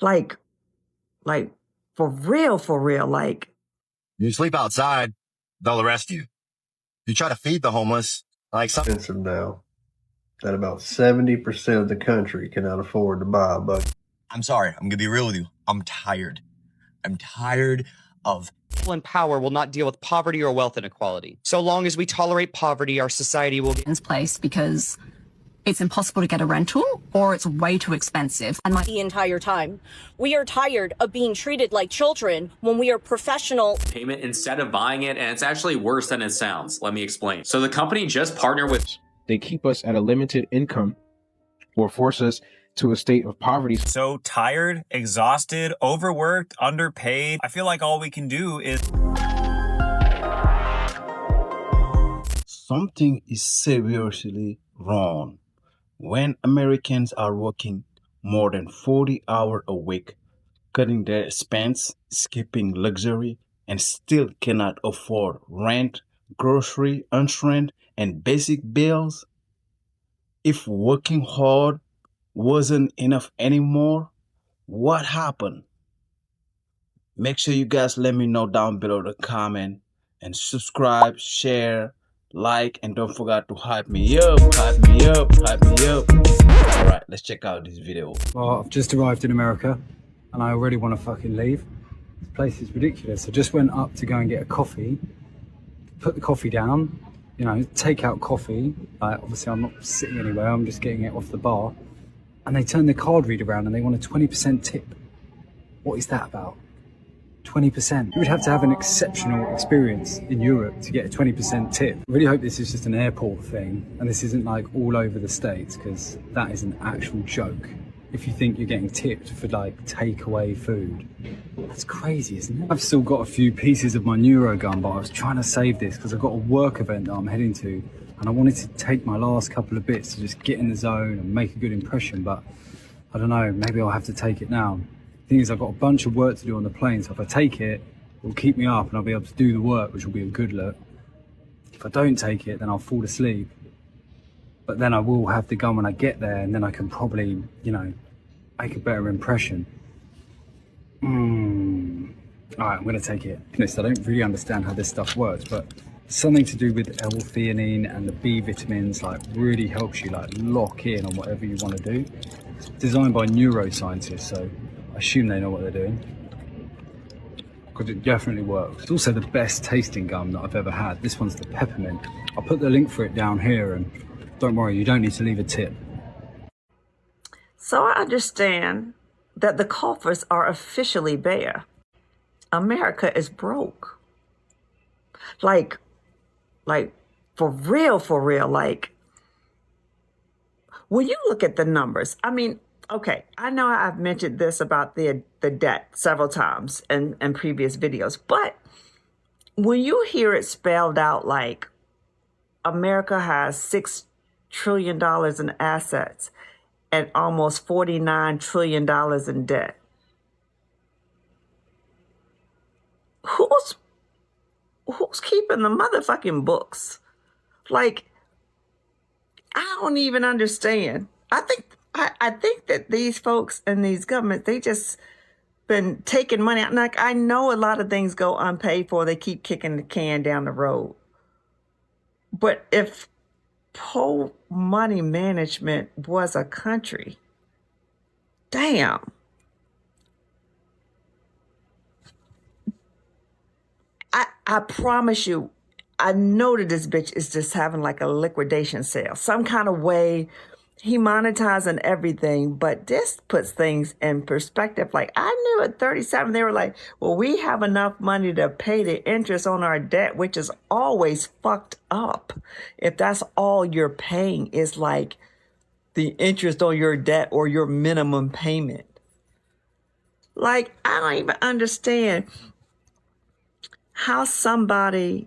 Like, like for real, like. You sleep outside, they'll arrest you. You try to feed the homeless, like some. Expensive now that about 70% of the country cannot afford to buy a bucket. I'm sorry, I'm gonna be real with you. I'm tired. I'm tired of. People in power will not deal with poverty or wealth inequality. So long as we tolerate poverty, our society will in place because it's impossible to get a rental or it's way too expensive. And the entire time. We are tired of being treated like children when we are professional. Payment instead of buying it, and it's actually worse than it sounds. Let me explain. So the company just partnered with. They keep us at a limited income or force us to a state of poverty. So tired, exhausted, overworked, underpaid. I feel like all we can do is. Something is seriously wrong when Americans are working more than 40 hours a week, cutting their expense, skipping luxury, and still cannot afford rent, grocery, insurance, and basic bills. If working hard wasn't enough anymore, what happened? Make sure you guys let me know down below the comment and subscribe, share, like, and don't forget to hype me up. All right, let's check out this video. Well, I've just arrived in America and I already want to fucking leave. This place is ridiculous. I just went up to go and get a coffee, put the coffee down, you know, take out coffee. Obviously I'm not sitting anywhere, I'm just getting it off the bar. And they turn the card reader around and they want a 20% tip. What is that about? 20%. You would have to have an exceptional experience in Europe to get a 20% tip. I really hope this is just an airport thing and this isn't like all over the States, because that is an actual joke. If you think you're getting tipped for like takeaway food, that's crazy, isn't it? I've still got a few pieces of my Neurogun, but I was trying to save this because I've got a work event that I'm heading to and I wanted to take my last couple of bits to just get in the zone and make a good impression, but I don't know, maybe I'll have to take it now. The thing is, I've got a bunch of work to do on the plane, so if I take it, it'll keep me up and I'll be able to do the work, which will be a good look. If I don't take it, then I'll fall asleep. But then I will have the gun when I get there, and then I can probably, you know, make a better impression. All right, I'm gonna take it. I don't really understand how this stuff works, but something to do with L-theanine and the B vitamins like really helps you like lock in on whatever you want to do. It's designed by neuroscientists, so I assume they know what they're doing, because it definitely works. It's also the best tasting gum that I've ever had. This one's the peppermint. I'll put the link for it down here, and don't worry, you don't need to leave a tip. So I understand that the coffers are officially bare. America is broke. Like for real, like, when you look at the numbers, I mean, okay, I know I've mentioned this about the debt several times in previous videos, but when you hear it spelled out like America has $6 trillion in assets and almost $49 trillion in debt, who's keeping the motherfucking books? Like, I don't even understand. I think that these folks in these governments, they just been taking money out. Like, I know a lot of things go unpaid for. They keep kicking the can down the road. But if poor money management was a country, damn. I promise you, I know that this bitch is just having like a liquidation sale. Some kind of way he monetizing everything, but this puts things in perspective. Like, I knew at 37, they were like, well, we have enough money to pay the interest on our debt, which is always fucked up. If that's all you're paying is like the interest on your debt or your minimum payment. Like, I don't even understand how somebody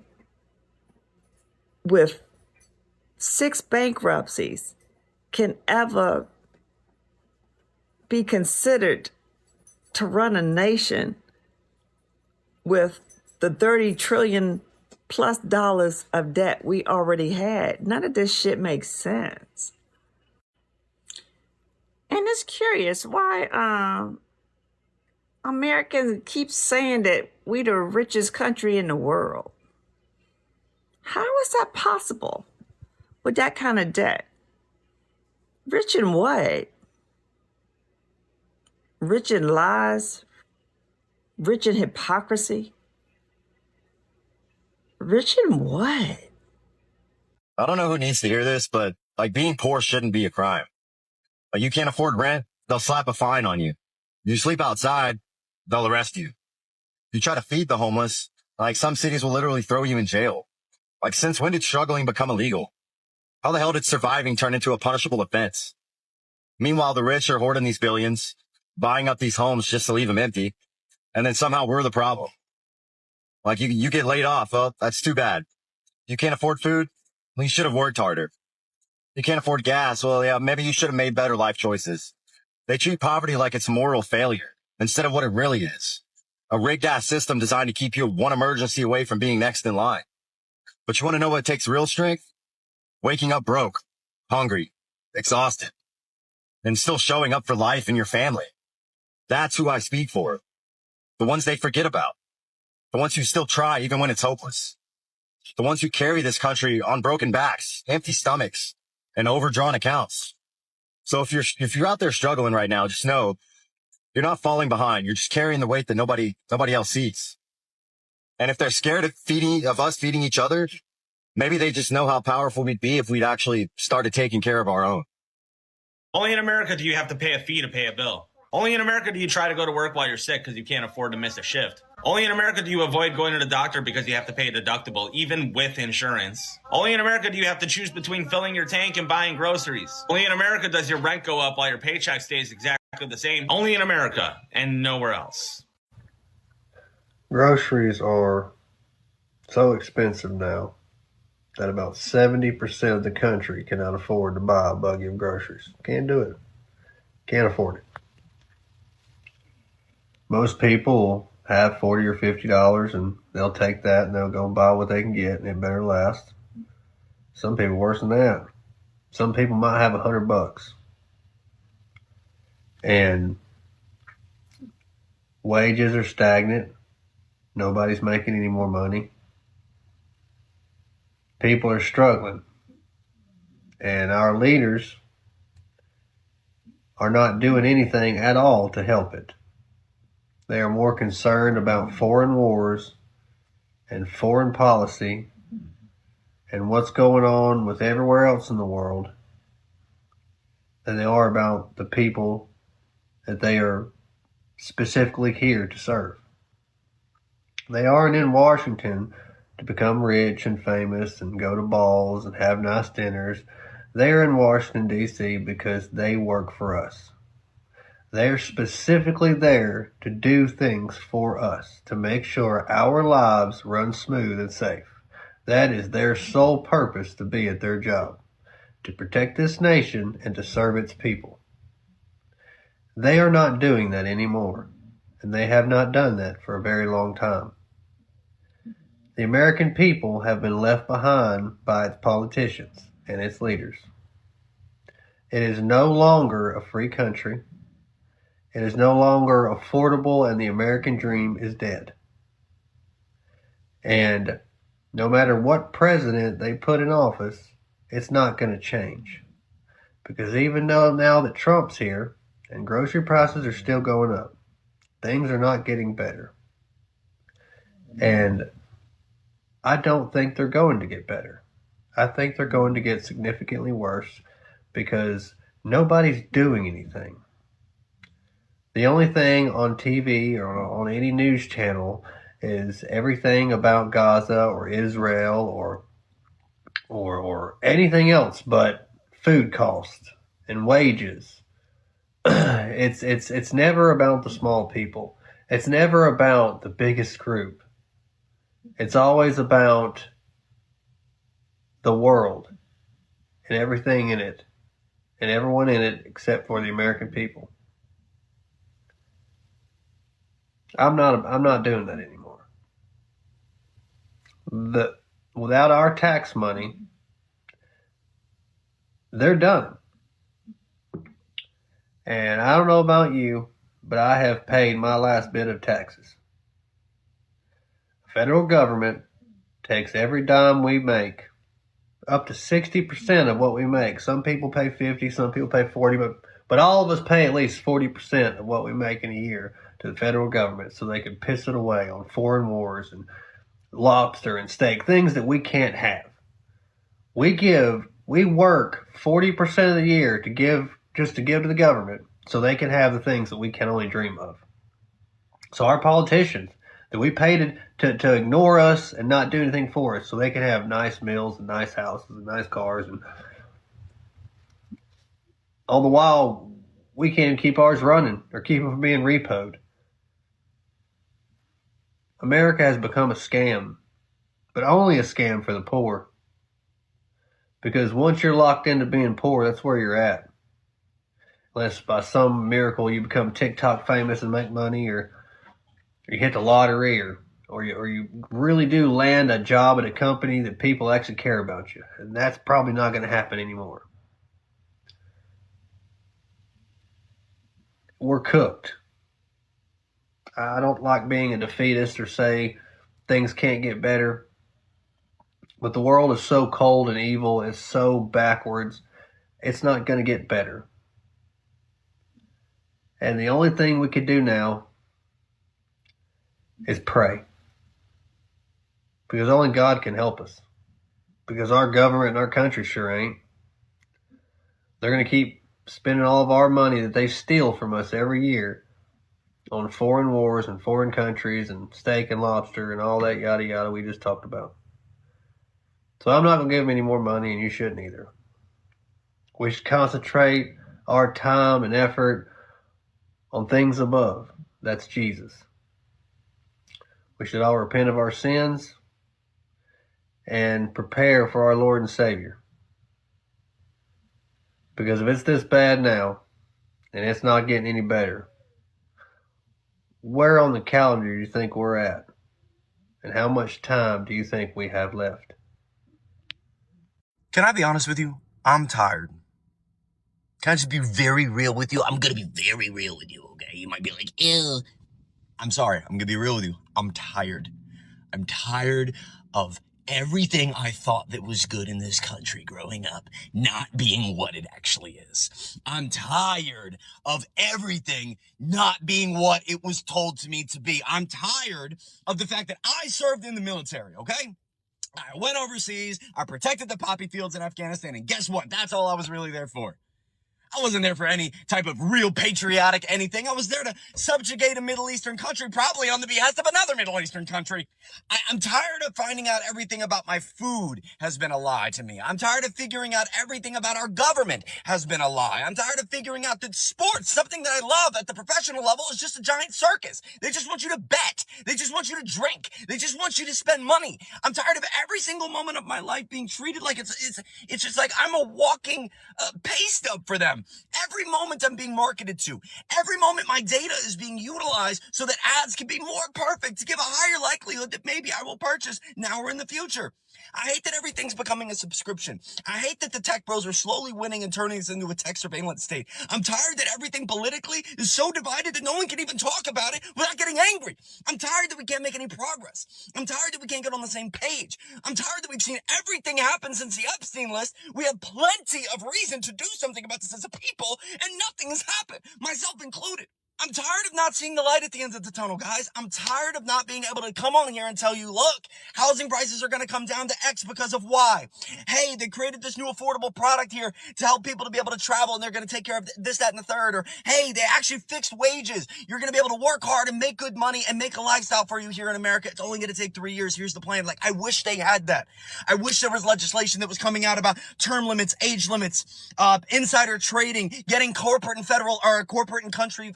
with 6 bankruptcies can ever be considered to run a nation with the $30 trillion plus of debt we already had. None of this shit makes sense. And it's curious why Americans keep saying that we the richest country in the world. How is that possible with that kind of debt? Rich in what? Rich in lies? Rich in hypocrisy? Rich in what? I don't know who needs to hear this, but like being poor shouldn't be a crime. Like you can't afford rent, they'll slap a fine on you. You sleep outside, they'll arrest you. You try to feed the homeless, like some cities will literally throw you in jail. Like since when did struggling become illegal? How the hell did surviving turn into a punishable offense? Meanwhile, the rich are hoarding these billions, buying up these homes just to leave them empty. And then somehow we're the problem. Like you get laid off. Well, that's too bad. You can't afford food? Well, you should have worked harder. You can't afford gas? Well, yeah, maybe you should have made better life choices. They treat poverty like it's moral failure instead of what it really is. A rigged ass system designed to keep you one emergency away from being next in line. But you want to know what takes real strength? Waking up broke, hungry, exhausted, and still showing up for life and your family. That's who I speak for. The ones they forget about. The ones who still try even when it's hopeless. The ones who carry this country on broken backs, empty stomachs, and overdrawn accounts. So if you're out there struggling right now, just know you're not falling behind. You're just carrying the weight that nobody else sees. And if they're scared of us feeding each other, maybe they just know how powerful we'd be if we'd actually started taking care of our own. Only in America do you have to pay a fee to pay a bill. Only in America do you try to go to work while you're sick because you can't afford to miss a shift. Only in America do you avoid going to the doctor because you have to pay a deductible, even with insurance. Only in America do you have to choose between filling your tank and buying groceries. Only in America does your rent go up while your paycheck stays exactly the same. Only in America and nowhere else. Groceries are so expensive now that about 70% of the country cannot afford to buy a buggy of groceries. Can't do it. Can't afford it. Most people have $40 or $50 and they'll take that and they'll go buy what they can get and it better last. Some people worse than that. Some people might have $100 and wages are stagnant. Nobody's making any more money. People are struggling and our leaders are not doing anything at all to help it. They are more concerned about foreign wars and foreign policy and what's going on with everywhere else in the world than they are about the people that they are specifically here to serve. They aren't in Washington to become rich and famous and go to balls and have nice dinners. They are in Washington, D.C. because they work for us. They're specifically there to do things for us, to make sure our lives run smooth and safe. That is their sole purpose to be at their job, to protect this nation and to serve its people. They are not doing that anymore, and they have not done that for a very long time. The American people have been left behind by its politicians and its leaders. It is no longer a free country. It is no longer affordable, and the American dream is dead. And no matter what president they put in office, it's not going to change. Because even though now that Trump's here, and grocery prices are still going up, things are not getting better. And I don't think they're going to get better. I think they're going to get significantly worse because nobody's doing anything. The only thing on TV or on any news channel is everything about Gaza or Israel or anything else but food costs and wages. It's never about the small people. It's never about the biggest group. It's always about the world and everything in it and everyone in it except for the American people. I'm not doing that anymore. Without our tax money, they're done. And I don't know about you, but I have paid my last bit of taxes. The federal government takes every dime we make, up to 60% of what we make. Some people pay 50, some people pay 40, but all of us pay at least 40% of what we make in a year to the federal government so they can piss it away on foreign wars and lobster and steak, things that we can't have. We work 40% of the year to give to the government so they can have the things that we can only dream of. So our politicians that we pay to ignore us and not do anything for us so they can have nice meals and nice houses and nice cars, and all the while we can't even keep ours running or keep them from being repoed. America has become a scam, but only a scam for the poor. Because once you're locked into being poor, that's where you're at. Unless by some miracle you become TikTok famous and make money, or you hit the lottery, or you really do land a job at a company that people actually care about you. And that's probably not going to happen anymore. We're cooked. I don't like being a defeatist or say things can't get better. But the world is so cold and evil, it's so backwards, it's not going to get better. And the only thing we could do now is pray. Because only God can help us. Because our government and our country sure ain't. They're going to keep spending all of our money that they steal from us every year on foreign wars and foreign countries and steak and lobster and all that yada yada we just talked about. So I'm not going to give them any more money, and you shouldn't either. We should concentrate our time and effort on things above. That's Jesus. We should all repent of our sins and prepare for our Lord and Savior. Because if it's this bad now, and it's not getting any better, where on the calendar do you think we're at? And how much time do you think we have left? Can I be honest with you? I'm tired. Can I just be very real with you? I'm going to be very real with you, okay? You might be like, ew. I'm sorry. I'm going to be real with you. I'm tired. I'm tired of everything I thought that was good in this country growing up not being what it actually is. I'm tired of everything not being what it was told to me to be. I'm tired of the fact that I served in the military, okay? I went overseas, I protected the poppy fields in Afghanistan, and guess what? That's all I was really there for. I wasn't there for any type of real patriotic anything. I was there to subjugate a Middle Eastern country, probably on the behest of another Middle Eastern country. I'm tired of finding out everything about my food has been a lie to me. I'm tired of figuring out everything about our government has been a lie. I'm tired of figuring out that sports, something that I love at the professional level, is just a giant circus. They just want you to bet. They just want you to drink. They just want you to spend money. I'm tired of every single moment of my life being treated like it's just like I'm a walking pay stub for them. Every moment I'm being marketed to, every moment my data is being utilized so that ads can be more perfect to give a higher likelihood that maybe I will purchase now or in the future. I hate that everything's becoming a subscription. I hate that the tech bros are slowly winning and turning us into a tech surveillance state. I'm tired that everything politically is so divided that no one can even talk about it without getting angry. I'm tired that we can't make any progress. I'm tired that we can't get on the same page. I'm tired that we've seen everything happen since the Epstein list. We have plenty of reason to do something about this as a people, and nothing has happened, myself included. I'm tired of not seeing the light at the end of the tunnel, guys. I'm tired of not being able to come on here and tell you, look, housing prices are going to come down to X because of Y. Hey, they created this new affordable product here to help people to be able to travel, and they're going to take care of this, that, and the third. Or, hey, they actually fixed wages. You're going to be able to work hard and make good money and make a lifestyle for you here in America. It's only going to take 3 years. Here's the plan. Like, I wish they had that. I wish there was legislation that was coming out about term limits, age limits, insider trading, getting corporate and federal, or corporate and country...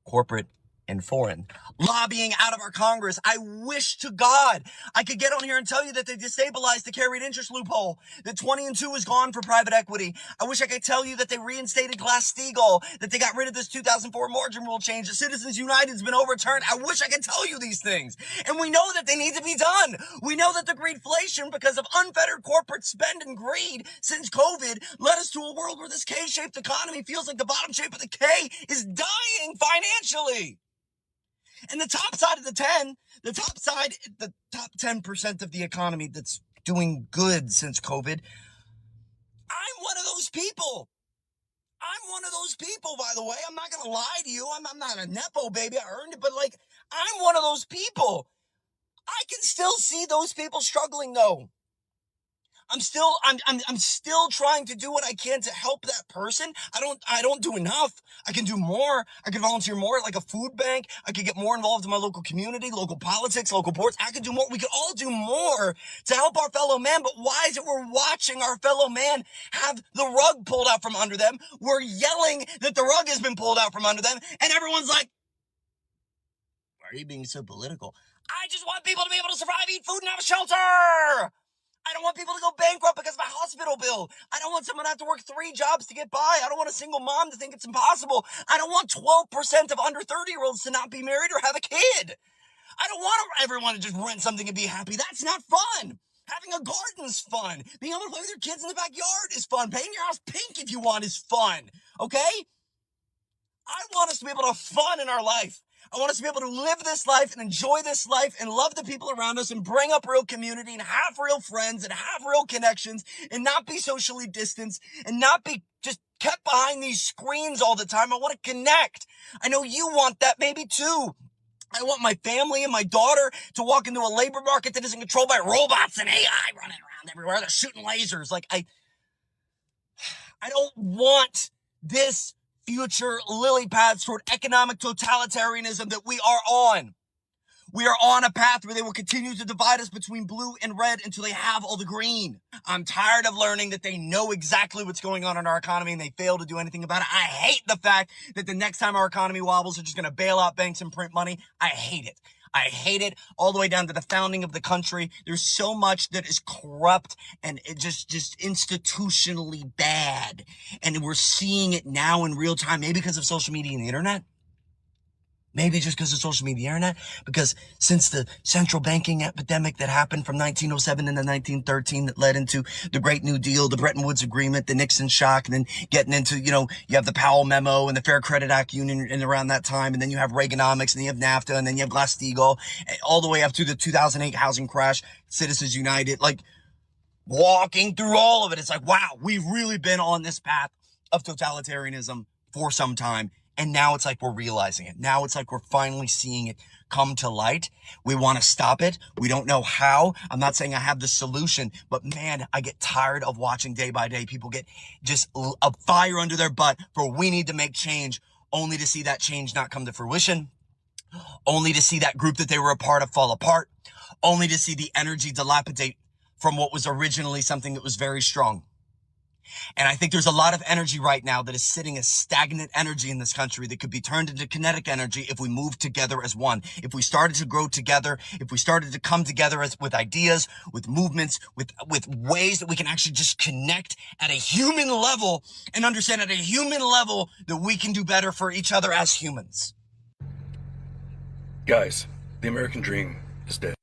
corporate and foreign lobbying out of our Congress. I wish to God I could get on here and tell you that they destabilized the carried interest loophole, that 20 and 2 is gone for private equity. I wish I could tell you that they reinstated Glass-Steagall, that they got rid of this 2004 margin rule change, that Citizens United's been overturned. I wish I could tell you these things. And we know that they need to be done. We know that the greedflation, because of unfettered corporate spend and greed since COVID, led us to a world where this K-shaped economy feels like the bottom shape of the K is dying financially. And the top side of the 10, the top 10% of the economy that's doing good since COVID, I'm one of those people. I'm one of those people, by the way. I'm not going to lie to you. I'm not a Nepo baby. I earned it, but like, I'm one of those people. I can still see those people struggling though. I'm still trying to do what I can to help that person. I don't do enough. I can do more. I can volunteer more at like a food bank. I could get more involved in my local community, local politics, local boards. I could do more. We could all do more to help our fellow man. But why is it we're watching our fellow man have the rug pulled out from under them? We're yelling that the rug has been pulled out from under them. And everyone's like, why are you being so political? I just want people to be able to survive, eat food, and have a shelter. I don't want people to go bankrupt because of a hospital bill. I don't want someone to have to work 3 jobs to get by. I don't want a single mom to think it's impossible. I don't want 12% of under 30-year-olds to not be married or have a kid. I don't want everyone to just rent something and be happy. That's not fun. Having a garden's fun. Being able to play with your kids in the backyard is fun. Painting your house pink if you want is fun. Okay? I want us to be able to have fun in our life. I want us to be able to live this life and enjoy this life and love the people around us and bring up real community and have real friends and have real connections and not be socially distanced and not be just kept behind these screens all the time. I want to connect. I know you want that maybe too. I want my family and my daughter to walk into a labor market that isn't controlled by robots and AI running around everywhere. They're shooting lasers. Like I don't want this future lily pads toward economic totalitarianism that we are on. We are on a path where they will continue to divide us between blue and red until they have all the green. I'm tired of learning that they know exactly what's going on in our economy and they fail to do anything about it. I hate the fact that the next time our economy wobbles, they're just going to bail out banks and print money. I hate it. I hate it all the way down to the founding of the country. There's so much that is corrupt and it just institutionally bad. And we're seeing it now in real time, maybe because of social media and the internet. Maybe just because of social media and the internet. Because since the central banking epidemic that happened from 1907 into 1913 that led into the Great New Deal, the Bretton Woods Agreement, the Nixon shock, and then getting into, you have the Powell Memo and the Fair Credit Act Union and around that time. And then you have Reaganomics and then you have NAFTA and then you have Glass-Steagall all the way up to the 2008 housing crash, Citizens United, like walking through all of it. It's like, wow, we've really been on this path of totalitarianism for some time. And now it's like we're realizing it. Now it's like we're finally seeing it come to light. We want to stop it. We don't know how. I'm not saying I have the solution, but man, I get tired of watching day by day people get just a fire under their butt for we need to make change, only to see that change not come to fruition, only to see that group that they were a part of fall apart, only to see the energy dilapidate from what was originally something that was very strong. And I think there's a lot of energy right now that is sitting as stagnant energy in this country that could be turned into kinetic energy if we move together as one. If we started to grow together, if we started to come together with ideas, with movements, with ways that we can actually just connect at a human level and understand at a human level that we can do better for each other as humans. Guys, the American dream is dead.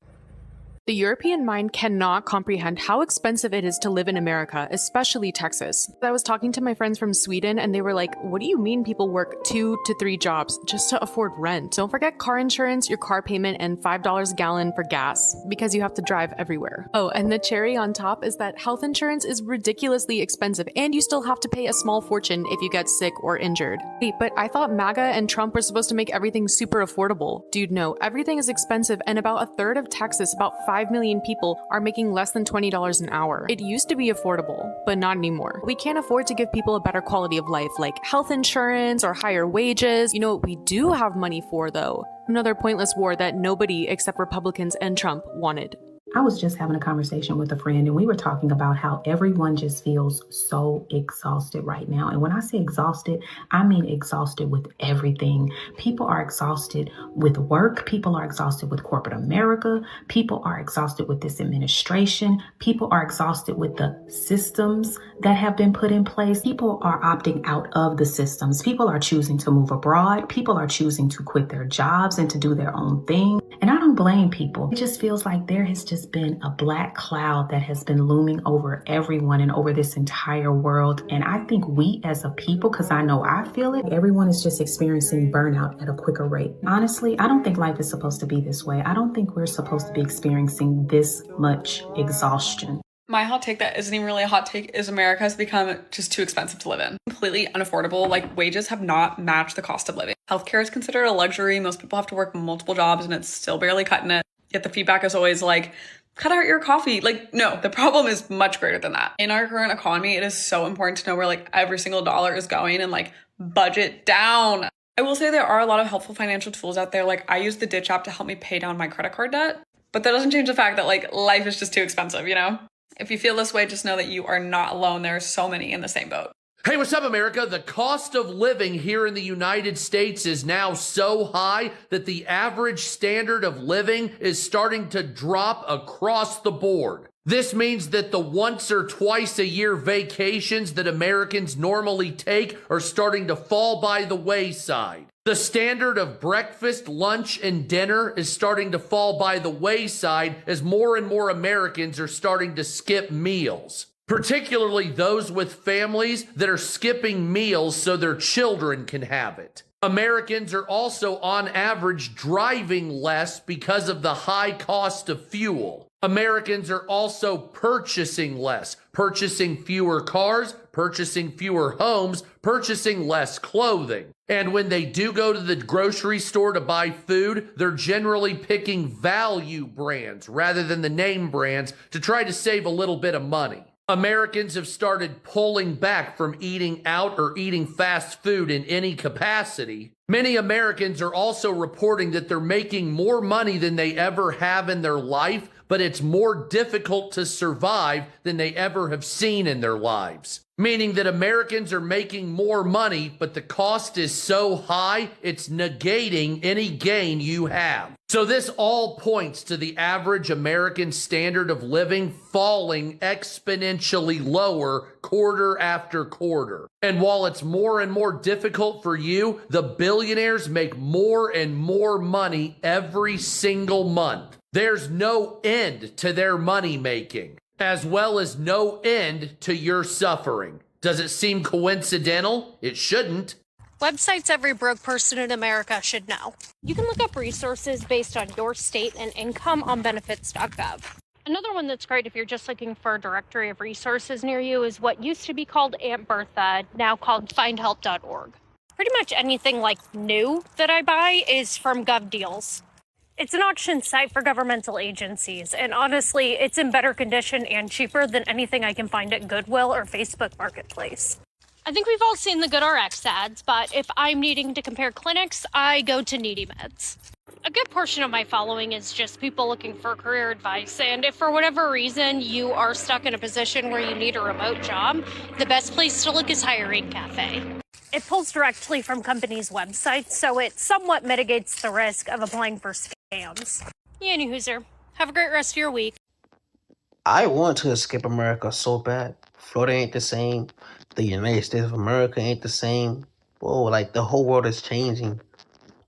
The European mind cannot comprehend how expensive it is to live in America, especially Texas. I was talking to my friends from Sweden and they were like, what do you mean people work 2 to 3 jobs just to afford rent? Don't forget car insurance, your car payment, and $5 a gallon for gas because you have to drive everywhere. Oh, and the cherry on top is that health insurance is ridiculously expensive and you still have to pay a small fortune if you get sick or injured. Wait, but I thought MAGA and Trump were supposed to make everything super affordable. Dude, no, everything is expensive and about a third of Texas, about 5 million people, are making less than $20 an hour. It used to be affordable, but not anymore. We can't afford to give people a better quality of life like health insurance or higher wages. You know what we do have money for though? Another pointless war that nobody except Republicans and Trump wanted. I was just having a conversation with a friend and we were talking about how everyone just feels so exhausted right now. And when I say exhausted, I mean exhausted with everything. People are exhausted with work. People are exhausted with corporate America. People are exhausted with this administration. People are exhausted with the systems that have been put in place. People are opting out of the systems. People are choosing to move abroad. People are choosing to quit their jobs and to do their own thing. And I don't don't blame people. It just feels like there has just been a black cloud that has been looming over everyone and over this entire world. And I think we as a people, because I know I feel it, everyone is just experiencing burnout at a quicker rate. Honestly, I don't think life is supposed to be this way. I don't think we're supposed to be experiencing this much exhaustion. My hot take that isn't even really a hot take is America has become just too expensive to live in. Completely unaffordable. Like, wages have not matched the cost of living. Healthcare is considered a luxury. Most people have to work multiple jobs and it's still barely cutting it. Yet the feedback is always like, cut out your coffee. Like, no, the problem is much greater than that. In our current economy, it is so important to know where like every single dollar is going and like budget down. I will say there are a lot of helpful financial tools out there. Like, I use the Ditch app to help me pay down my credit card debt, but that doesn't change the fact that like life is just too expensive, you know? If you feel this way, just know that you are not alone. There are so many in the same boat. Hey, what's up, America? The cost of living here in the United States is now so high that the average standard of living is starting to drop across the board. This means that the once or twice a year vacations that Americans normally take are starting to fall by the wayside. The standard of breakfast, lunch, and dinner is starting to fall by the wayside as more and more Americans are starting to skip meals. Particularly those with families that are skipping meals so their children can have it. Americans are also on average driving less because of the high cost of fuel. Americans are also purchasing less, purchasing fewer cars, purchasing fewer homes, purchasing less clothing. And when they do go to the grocery store to buy food, they're generally picking value brands rather than the name brands to try to save a little bit of money. Americans have started pulling back from eating out or eating fast food in any capacity. Many Americans are also reporting that they're making more money than they ever have in their life, but it's more difficult to survive than they ever have seen in their lives. Meaning that Americans are making more money, but the cost is so high, it's negating any gain you have. So this all points to the average American standard of living falling exponentially lower quarter after quarter. And while it's more and more difficult for you, the billionaires make more and more money every single month. There's no end to their money making, as well as no end to your suffering. Does it seem coincidental? It shouldn't. Websites every broke person in America should know. You can look up resources based on your state and income on benefits.gov. Another one that's great if you're just looking for a directory of resources near you is what used to be called Aunt Bertha, now called findhelp.org. Pretty much anything like new that I buy is from GovDeals. It's an auction site for governmental agencies, and honestly, it's in better condition and cheaper than anything I can find at Goodwill or Facebook Marketplace. I think we've all seen the GoodRx ads, but if I'm needing to compare clinics, I go to Needy Meds. A good portion of my following is just people looking for career advice, and if for whatever reason you are stuck in a position where you need a remote job, the best place to look is Hiring Cafe. It pulls directly from companies' websites, so it somewhat mitigates the risk of applying for scams. Yeah, Hooser. Have a great rest of your week. I want to escape America so bad. Florida ain't the same. The United States of America ain't the same. Whoa, like the whole world is changing.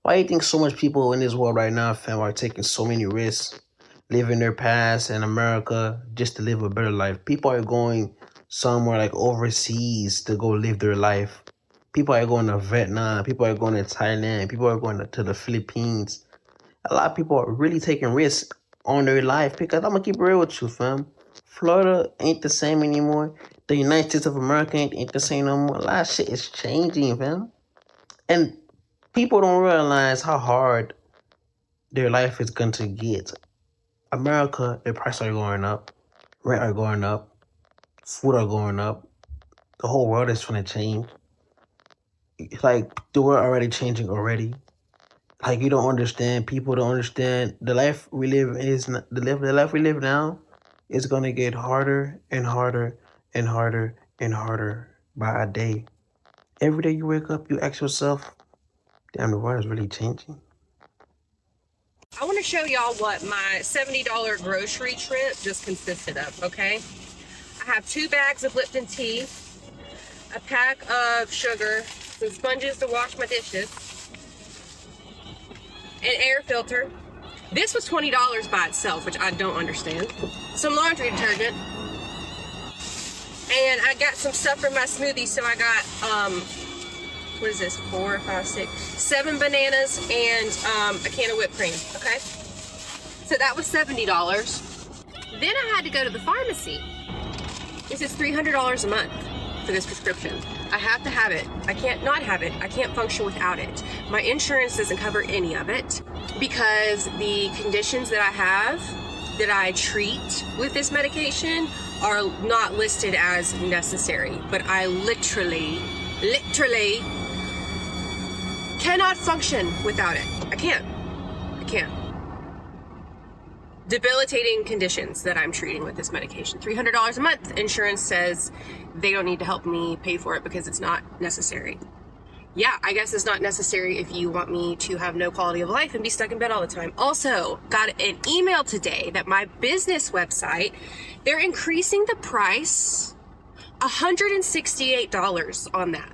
Why do you think so much people in this world right now, fam, are taking so many risks, living their past in America just to live a better life? People are going somewhere like overseas to go live their life. People are going to Vietnam. People are going to Thailand. People are going to the Philippines. A lot of people are really taking risks on their life because I'm going to keep it real with you, fam. Florida ain't the same anymore. The United States of America ain't the same no more. A lot of shit is changing, fam. And people don't realize how hard their life is going to get. America, their prices are going up. Rent are going up. Food are going up. The whole world is going to change. Like, the world already changing already. Like, you don't understand. People don't understand. The life we live is not, the life we live now is gonna get harder and harder and harder and harder by a day. Every day you wake up, you ask yourself, damn, the world is really changing. I want to show y'all what my $70 grocery trip just consisted of, okay? I have 2 bags of Lipton tea, a pack of sugar, some sponges to wash my dishes, an air filter, This was $20 by itself, which I don't understand. Some laundry detergent. And I got some stuff for my smoothie, so I got, what is this, 4, 5, 6, 7 bananas and a can of whipped cream, okay? So that was $70. Then I had to go to the pharmacy. This is $300 a month for this prescription. I have to have it. I can't not have it. I can't function without it. My insurance doesn't cover any of it because the conditions that I have that I treat with this medication are not listed as necessary. But I literally cannot function without it. I can't. Debilitating conditions that I'm treating with this medication. $300 a month. Insurance says they don't need to help me pay for it because it's not necessary. Yeah, I guess it's not necessary if you want me to have no quality of life and be stuck in bed all the time. Also, got an email today that my business website, they're increasing the price $168 on that.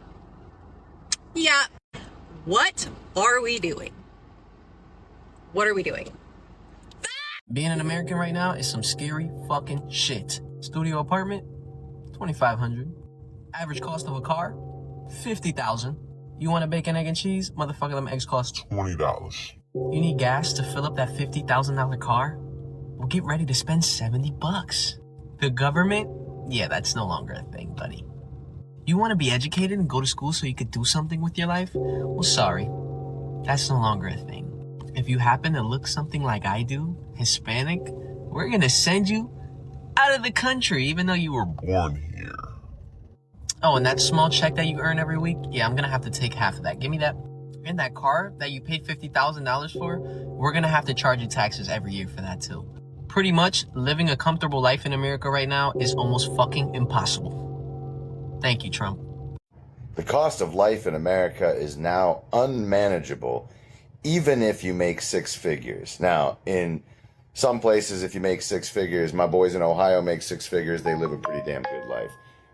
Yeah, what are we doing? What are we doing? Being an American right now is some scary fucking shit. Studio apartment, $2,500. Average cost of a car, $50,000. You want a bacon, egg, and cheese? Motherfucker, them eggs cost $20. You need gas to fill up that $50,000 car? Well, get ready to spend $70. The government? Yeah, that's no longer a thing, buddy. You want to be educated and go to school so you could do something with your life? Well, sorry. That's no longer a thing. If you happen to look something like I do, Hispanic, we're gonna send you out of the country even though you were born here. Oh, and that small check that you earn every week, yeah, I'm gonna have to take half of that. Give me that. And that car that you paid $50,000 for, we're gonna have to charge you taxes every year for that too. Pretty much, living a comfortable life in America right now is almost fucking impossible. Thank you, Trump. The cost of life in America is now unmanageable, even if you make 6 figures. Now, in some places, if you make 6 figures, my boys in Ohio make 6 figures, they live a pretty damn good life.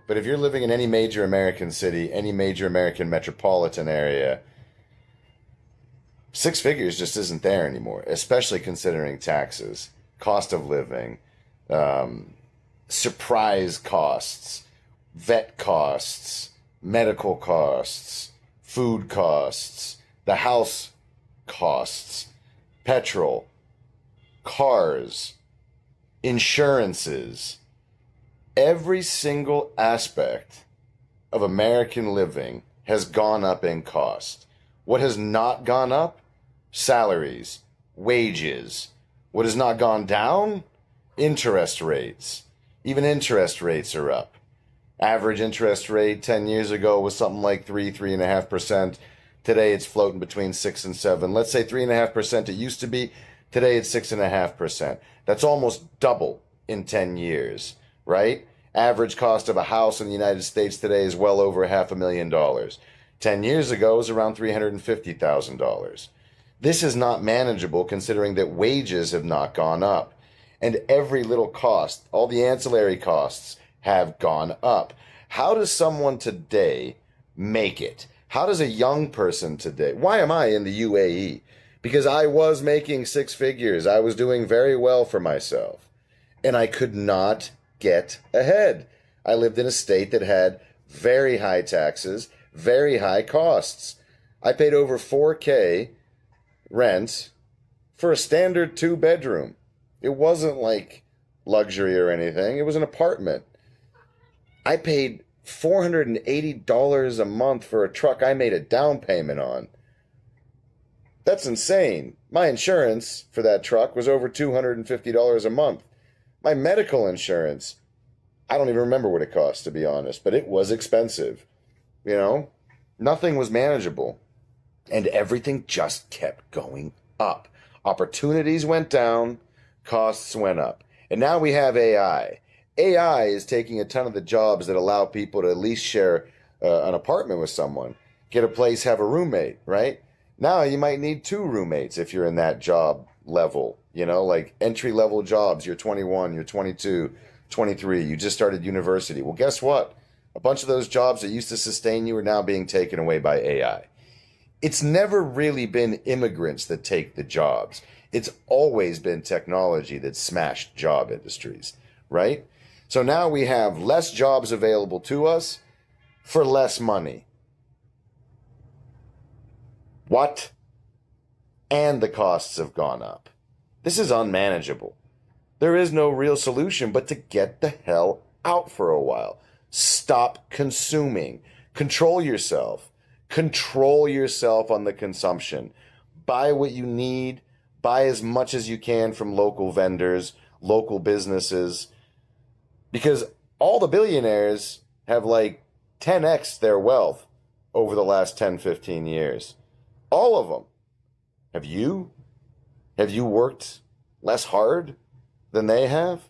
But if you're living in any major American city, any major American metropolitan area, 6 figures just isn't there anymore, especially considering taxes, cost of living, surprise costs, vet costs, medical costs, food costs, the house costs, petrol, cars, insurances. Every single aspect of American living has gone up in cost. What has not gone up? Salaries, wages. What has not gone down? Interest rates. Even interest rates are up. Average interest rate 10 years ago was something like 3.5%. Today it's floating between 6 and 7. Let's say 3.5% it used to be. Today it's 6.5%. That's almost double in 10 years, right? Average cost of a house in the United States today is well over $500,000. 10 years ago it was around $350,000. This is not manageable considering that wages have not gone up. And every little cost, all the ancillary costs have gone up. How does someone today make it? How does a young person today? Why am I in the UAE? Because I was making 6 figures. I was doing very well for myself. And I could not get ahead. I lived in a state that had very high taxes, very high costs. I paid over $4,000 rent for a standard 2-bedroom. It wasn't like luxury or anything. It was an apartment. I paid $480 a month for a truck I made a down payment on. That's insane. My insurance for that truck was over $250 a month. My medical insurance, I don't even remember what it cost, to be honest, but it was expensive. You know, nothing was manageable. And everything just kept going up. Opportunities went down, costs went up. And now we have AI. AI is taking a ton of the jobs that allow people to at least share an apartment with someone, get a place, have a roommate, right? Now you might need 2 roommates if you're in that job level, you know, like entry-level jobs. You're 21, you're 22, 23, you just started university. Well, guess what? A bunch of those jobs that used to sustain you are now being taken away by AI. It's never really been immigrants that take the jobs. It's always been technology that smashed job industries, right? So now we have less jobs available to us for less money. What? And the costs have gone up. This is unmanageable. There is no real solution but to get the hell out for a while. Stop consuming. Control yourself. Control yourself on the consumption. Buy what you need. Buy as much as you can from local vendors, local businesses. Because all the billionaires have like 10x their wealth over the last 10, 15 years. All of them. Have you? Have you worked less hard than they have?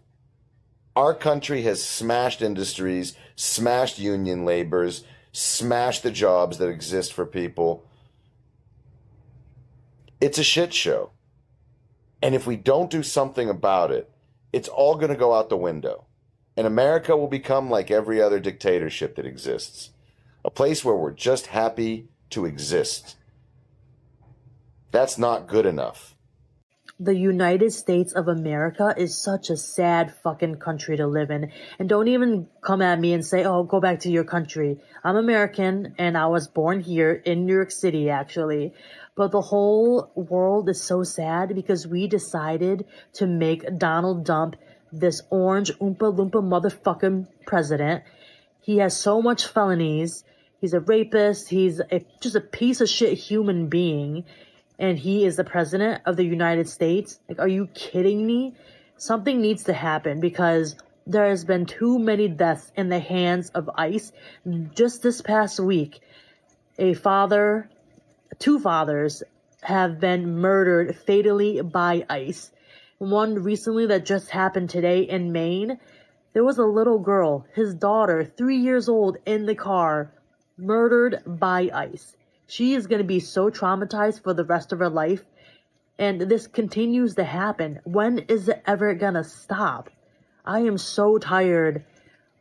Our country has smashed industries, smashed union labors, smashed the jobs that exist for people. It's a shit show. And if we don't do something about it, it's all going to go out the window. And America will become like every other dictatorship that exists. A place where we're just happy to exist. That's not good enough. The United States of America is such a sad fucking country to live in. And don't even come at me and say, oh, go back to your country. I'm American and I was born here in New York City, actually. But the whole world is so sad because we decided to make Donald Trump this orange Oompa Loompa motherfucking president. He has so much felonies. He's a rapist. He's just a piece of shit human being. And he is the president of the United States. Like, are you kidding me? Something needs to happen because there has been too many deaths in the hands of ICE. Just this past week, two fathers have been murdered fatally by ICE. One recently that just happened today in Maine. There was a little girl, his daughter, 3 years old, in the car, murdered by ICE. She is going to be so traumatized for the rest of her life. And this continues to happen. When is it ever going to stop? I am so tired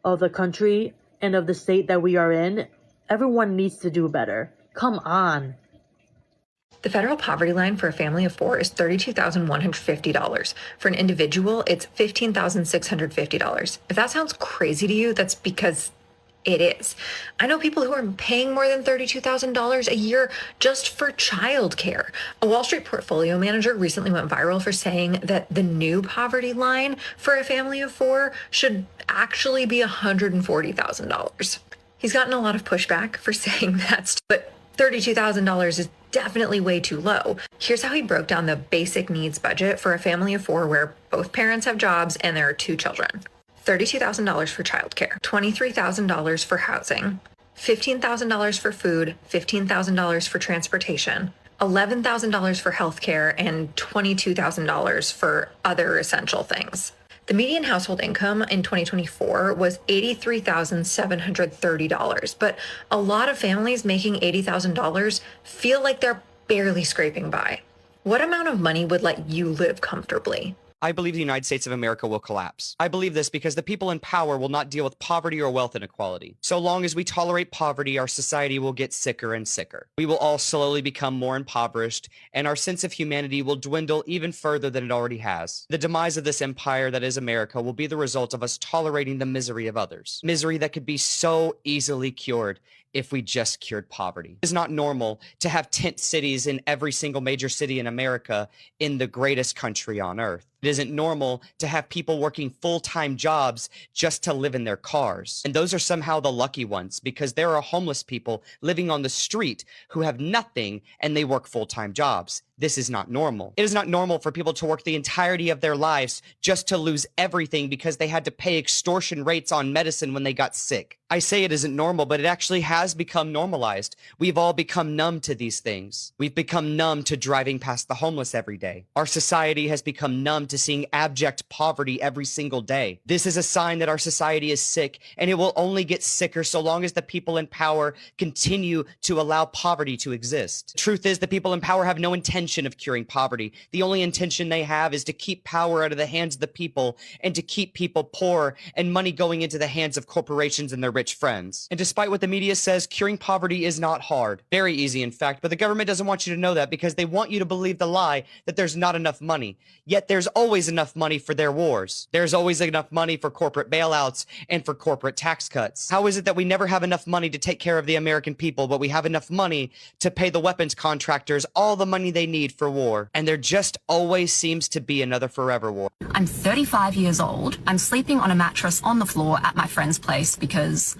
of the country and of the state that we are in. Everyone needs to do better. Come on. The federal poverty line for a family of four is $32,150. For an individual, it's $15,650. If that sounds crazy to you, that's because it is. I know people who are paying more than $32,000 a year just for childcare. A Wall Street portfolio manager recently went viral for saying that the new poverty line for a family of four should actually be $140,000. He's gotten a lot of pushback for saying that, but $32,000 is definitely way too low. Here's how he broke down the basic needs budget for a family of four where both parents have jobs and there are two children. $32,000 for childcare, $23,000 for housing, $15,000 for food, $15,000 for transportation, $11,000 for healthcare, and $22,000 for other essential things. The median household income in 2024 was $83,730, but a lot of families making $80,000 feel like they're barely scraping by. What amount of money would let you live comfortably? I believe the United States of America will collapse. I believe this because the people in power will not deal with poverty or wealth inequality. So long as we tolerate poverty, our society will get sicker and sicker. We will all slowly become more impoverished, and our sense of humanity will dwindle even further than it already has. The demise of this empire that is America will be the result of us tolerating the misery of others. Misery that could be so easily cured if we just cured poverty. It is not normal to have tent cities in every single major city in America in the greatest country on earth. It isn't normal to have people working full-time jobs just to live in their cars. And those are somehow the lucky ones because there are homeless people living on the street who have nothing and they work full-time jobs. This is not normal. It is not normal for people to work the entirety of their lives just to lose everything because they had to pay extortion rates on medicine when they got sick. I say it isn't normal, but it actually has become normalized. We've all become numb to these things. We've become numb to driving past the homeless every day. Our society has become numb to seeing abject poverty every single day. This is a sign that our society is sick, and it will only get sicker so long as the people in power continue to allow poverty to exist. The truth is, the people in power have no intention of curing poverty. The only intention they have is to keep power out of the hands of the people and to keep people poor and money going into the hands of corporations and their rich friends. And despite what the media says curing poverty is not hard. Very easy, in fact, but the government doesn't want you to know that because they want you to believe the lie that there's not enough money. Yet there's always enough money for their wars. There's always enough money for corporate bailouts and for corporate tax cuts. How is it that we never have enough money to take care of the American people, but we have enough money to pay the weapons contractors all the money they need for war? And there just always seems to be another forever war. I'm 35 years old. I'm sleeping on a mattress on the floor at my friend's place because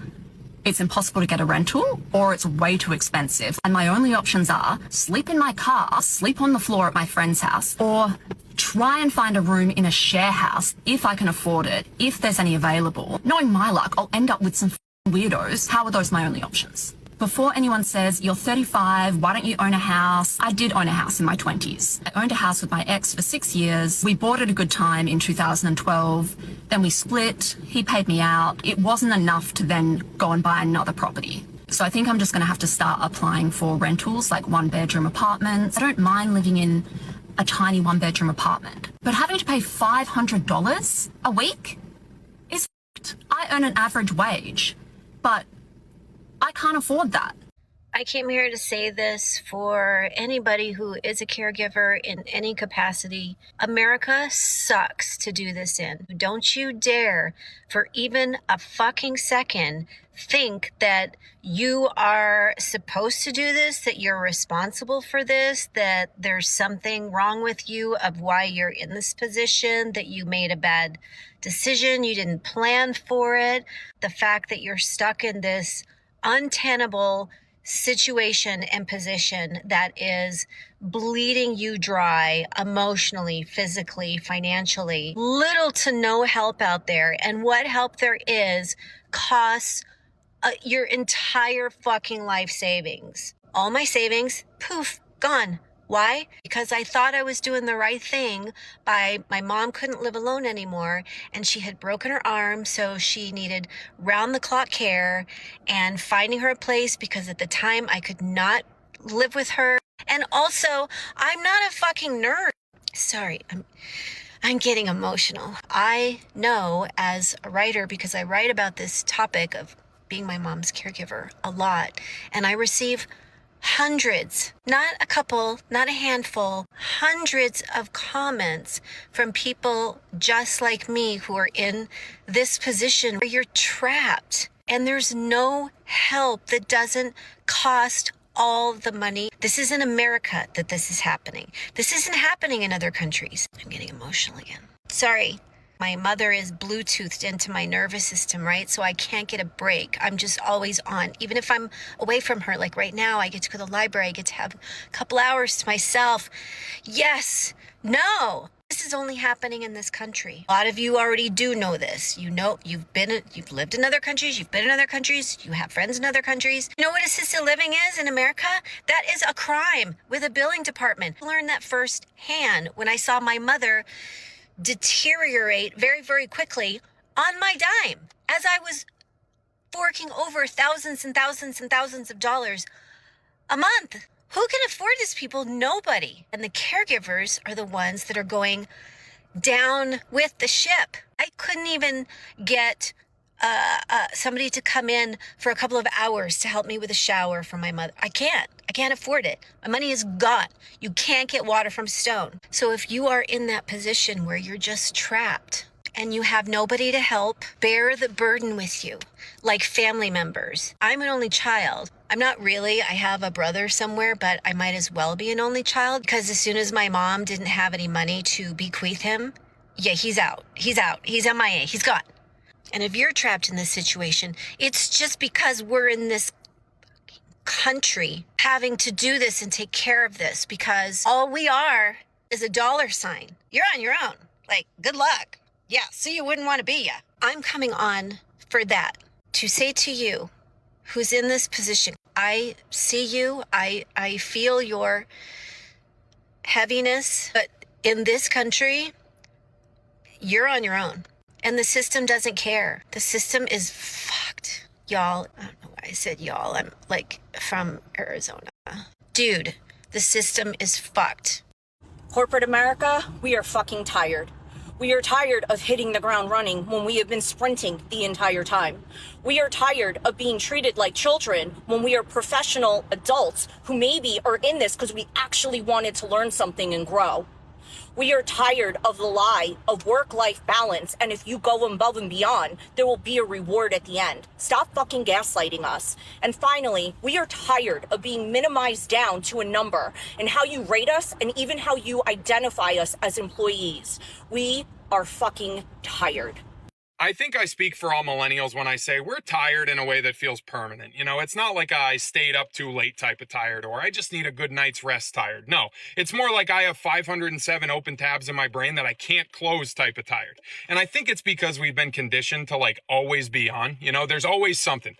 it's impossible to get a rental or it's way too expensive. And my only options are sleep in my car, sleep on the floor at my friend's house, or try and find a room in a share house if I can afford it, if there's any available. Knowing my luck, I'll end up with some weirdos. How are those my only options? Before anyone says, you're 35, why don't you own a house? I did own a house in my 20s. I owned a house with my ex for 6 years. We bought at a good time in 2012. Then we split. He paid me out. It wasn't enough to then go and buy another property. So I think I'm just going to have to start applying for rentals, like one-bedroom apartments. I don't mind living in a tiny one-bedroom apartment. But having to pay $500 a week is f***ed. I earn an average wage, but I can't afford that. I came here to say this for anybody who is a caregiver in any capacity. America sucks to do this in. Don't you dare for even a fucking second think that you are supposed to do this, that you're responsible for this, that there's something wrong with you of why you're in this position, that you made a bad decision, you didn't plan for it. The fact that you're stuck in this untenable situation and position that is bleeding you dry emotionally, physically, financially. Little to no help out there. And what help there is costs your entire fucking life savings. All my savings, poof, gone. Why? Because I thought I was doing the right thing by my mom couldn't live alone anymore and she had broken her arm, so she needed round-the-clock care and finding her a place because at the time I could not live with her. And also, I'm not a fucking nerd. Sorry, I'm getting emotional. I know as a writer, because I write about this topic of being my mom's caregiver a lot, and I receive hundreds, not a couple, not a handful, hundreds of comments from people just like me who are in this position where you're trapped and there's no help that doesn't cost all the money. This is in America that this is happening. This isn't happening in other countries. I'm getting emotional again. Sorry. My mother is Bluetoothed into my nervous system, right? So I can't get a break. I'm just always on. Even if I'm away from her, like right now, I get to go to the library. I get to have a couple hours to myself. Yes. No. This is only happening in this country. A lot of you already do know this. You know, you've lived in other countries. You've been in other countries. You have friends in other countries. You know what assisted living is in America? That is a crime with a billing department. I learned that firsthand when I saw my mother deteriorate very, very quickly on my dime as I was forking over thousands and thousands and thousands of dollars a month. Who can afford this, people? Nobody. And the caregivers are the ones that are going down with the ship. I couldn't even get somebody to come in for a couple of hours to help me with a shower for my mother. I can't afford it. My money is gone. You can't get water from stone. So if you are in that position where you're just trapped and you have nobody to help bear the burden with you, like family members. I'm an only child. I'm not really. I have a brother somewhere, but I might as well be an only child because as soon as my mom didn't have any money to bequeath him, yeah, he's out. He's MIA. He's gone. And if you're trapped in this situation, it's just because we're in this country having to do this and take care of this because all we are is a dollar sign. You're on your own. Like, good luck. Yeah, so you wouldn't want to be ya. I'm coming on for that to say to you who's in this position, I see you. I feel your heaviness, but in this country, you're on your own. And the system doesn't care. The system is fucked. Y'all, I don't know why I said y'all. I'm like from Arizona. Dude, the system is fucked. Corporate America, we are fucking tired. We are tired of hitting the ground running when we have been sprinting the entire time. We are tired of being treated like children when we are professional adults who maybe are in this because we actually wanted to learn something and grow. We are tired of the lie of work-life balance, and if you go above and beyond, there will be a reward at the end. Stop fucking gaslighting us. And finally, we are tired of being minimized down to a number and how you rate us and even how you identify us as employees. We are fucking tired. I think I speak for all millennials when I say we're tired in a way that feels permanent. You know, it's not like I stayed up too late type of tired, or I just need a good night's rest tired. No, it's more like I have 507 open tabs in my brain that I can't close type of tired. And I think it's because we've been conditioned to like always be on. You know, there's always something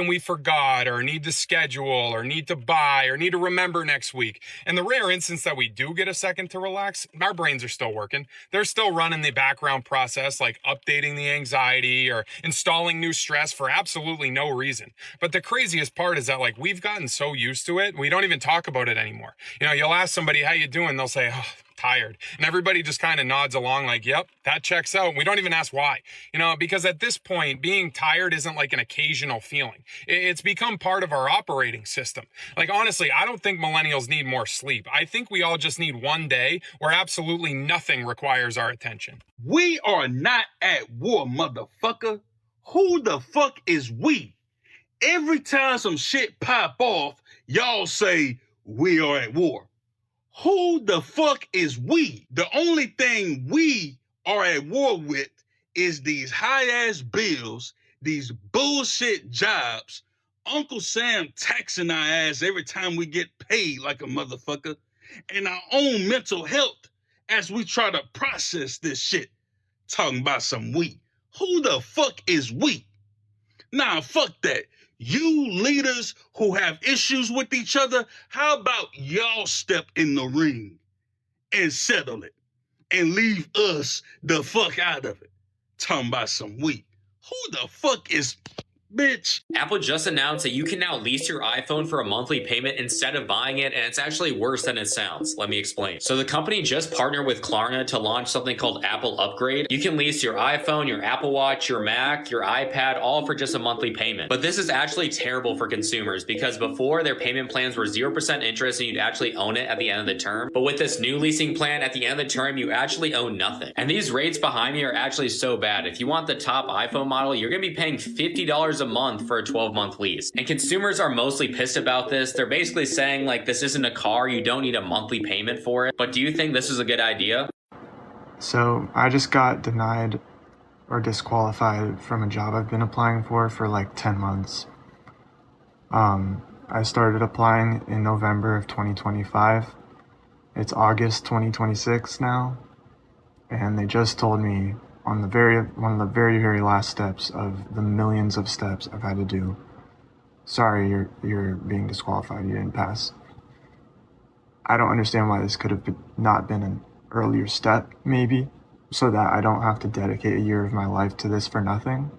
we forgot or need to schedule or need to buy or need to remember next week. And the rare instance that we do get a second to relax, our brains are still working. They're still running the background process, like updating the anxiety or installing new stress for absolutely no reason. But the craziest part is that like we've gotten so used to it, we don't even talk about it anymore. You know, you'll ask somebody, how you doing? They'll say, oh, tired. And everybody just kind of nods along like, yep, that checks out. We don't even ask why, you know, because at this point, being tired isn't like an occasional feeling. It's become part of our operating system. Like, honestly, I don't think millennials need more sleep. I think we all just need one day where absolutely nothing requires our attention. We are not at war, motherfucker. Who the fuck is we? Every time some shit pop off, y'all say we are at war. Who the fuck is we? The only thing we are at war with is these high-ass bills, these bullshit jobs, Uncle Sam taxing our ass every time we get paid like a motherfucker, and our own mental health as we try to process this shit. Talking about some we. Who the fuck is we? Nah, fuck that. You leaders who have issues with each other, how about y'all step in the ring and settle it and leave us the fuck out of it? Talking about some we. Who the fuck is... Bitch. Apple just announced that you can now lease your iPhone for a monthly payment instead of buying it, and it's actually worse than it sounds. Let me explain. So the company just partnered with Klarna to launch something called Apple Upgrade. You can lease your iPhone, your Apple Watch, your Mac, your iPad, all for just a monthly payment. But this is actually terrible for consumers because before their payment plans were 0% interest and you'd actually own it at the end of the term. But with this new leasing plan, at the end of the term, you actually own nothing. And these rates behind me are actually so bad. If you want the top iPhone model, you're going to be paying $50 a month for a 12-month lease. And consumers are mostly pissed about this. They're basically saying like, this isn't a car, you don't need a monthly payment for it. But do you think this is a good idea? So I just got denied or disqualified from a job I've been applying for like 10 months. I started applying in November of 2025. It's August 2026 now. And they just told me on one of the very last steps of the millions of steps I've had to do, sorry, you're being disqualified, you didn't pass. I don't understand why this could have not been an earlier step, maybe, so that I don't have to dedicate a year of my life to this for nothing.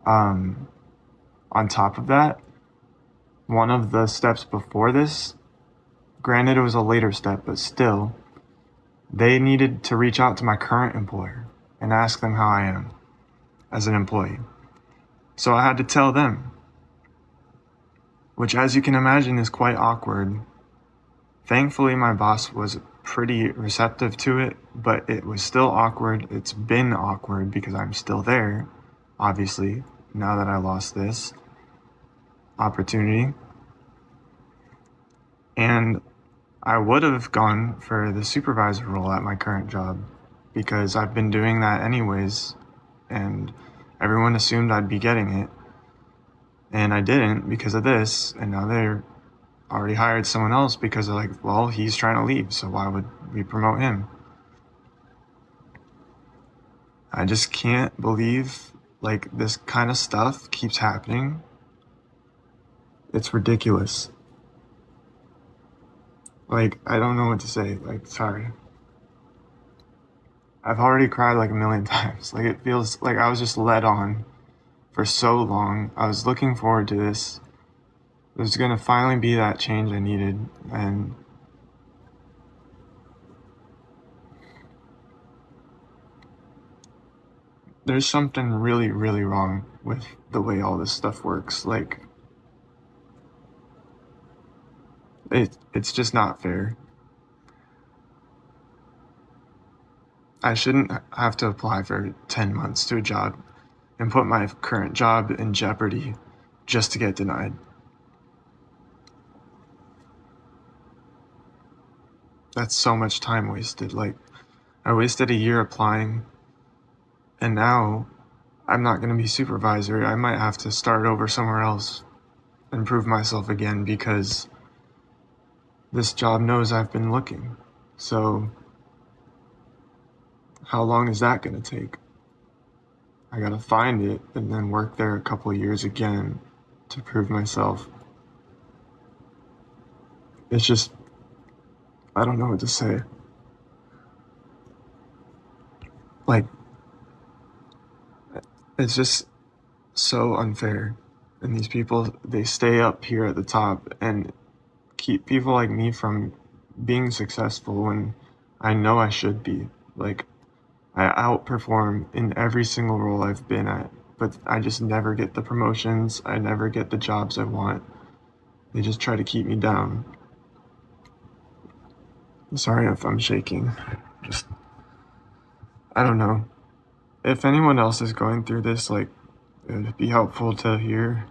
On top of that, one of the steps before this, granted it was a later step, but still, they needed to reach out to my current employer and ask them how I am as an employee. So I had to tell them, which as you can imagine is quite awkward. Thankfully, my boss was pretty receptive to it, but it was still awkward. It's been awkward because I'm still there, obviously, now that I lost this opportunity. And I would have gone for the supervisor role at my current job because I've been doing that anyways, and everyone assumed I'd be getting it, and I didn't because of this, and now they're already hired someone else because they're like, well, he's trying to leave, so why would we promote him? I just can't believe like this kind of stuff keeps happening. It's ridiculous. Like, I don't know what to say. Like, sorry. I've already cried like a million times. Like, it feels like I was just led on for so long. I was looking forward to this. There's gonna finally be that change I needed, and there's something really, really wrong with the way all this stuff works. Like, it's just not fair. I shouldn't have to apply for 10 months to a job and put my current job in jeopardy just to get denied. That's so much time wasted. Like, I wasted a year applying, and now I'm not going to be supervisor. I might have to start over somewhere else and prove myself again because this job knows I've been looking. So how long is that going to take? I got to find it and then work there a couple of years again to prove myself. It's just, I don't know what to say. Like, it's just so unfair. And these people, they stay up here at the top and keep people like me from being successful when I know I should be. Like, I outperform in every single role I've been at, but I just never get the promotions. I never get the jobs I want. They just try to keep me down. I'm sorry if I'm shaking. Just, I don't know. If anyone else is going through this, like, it would be helpful to hear,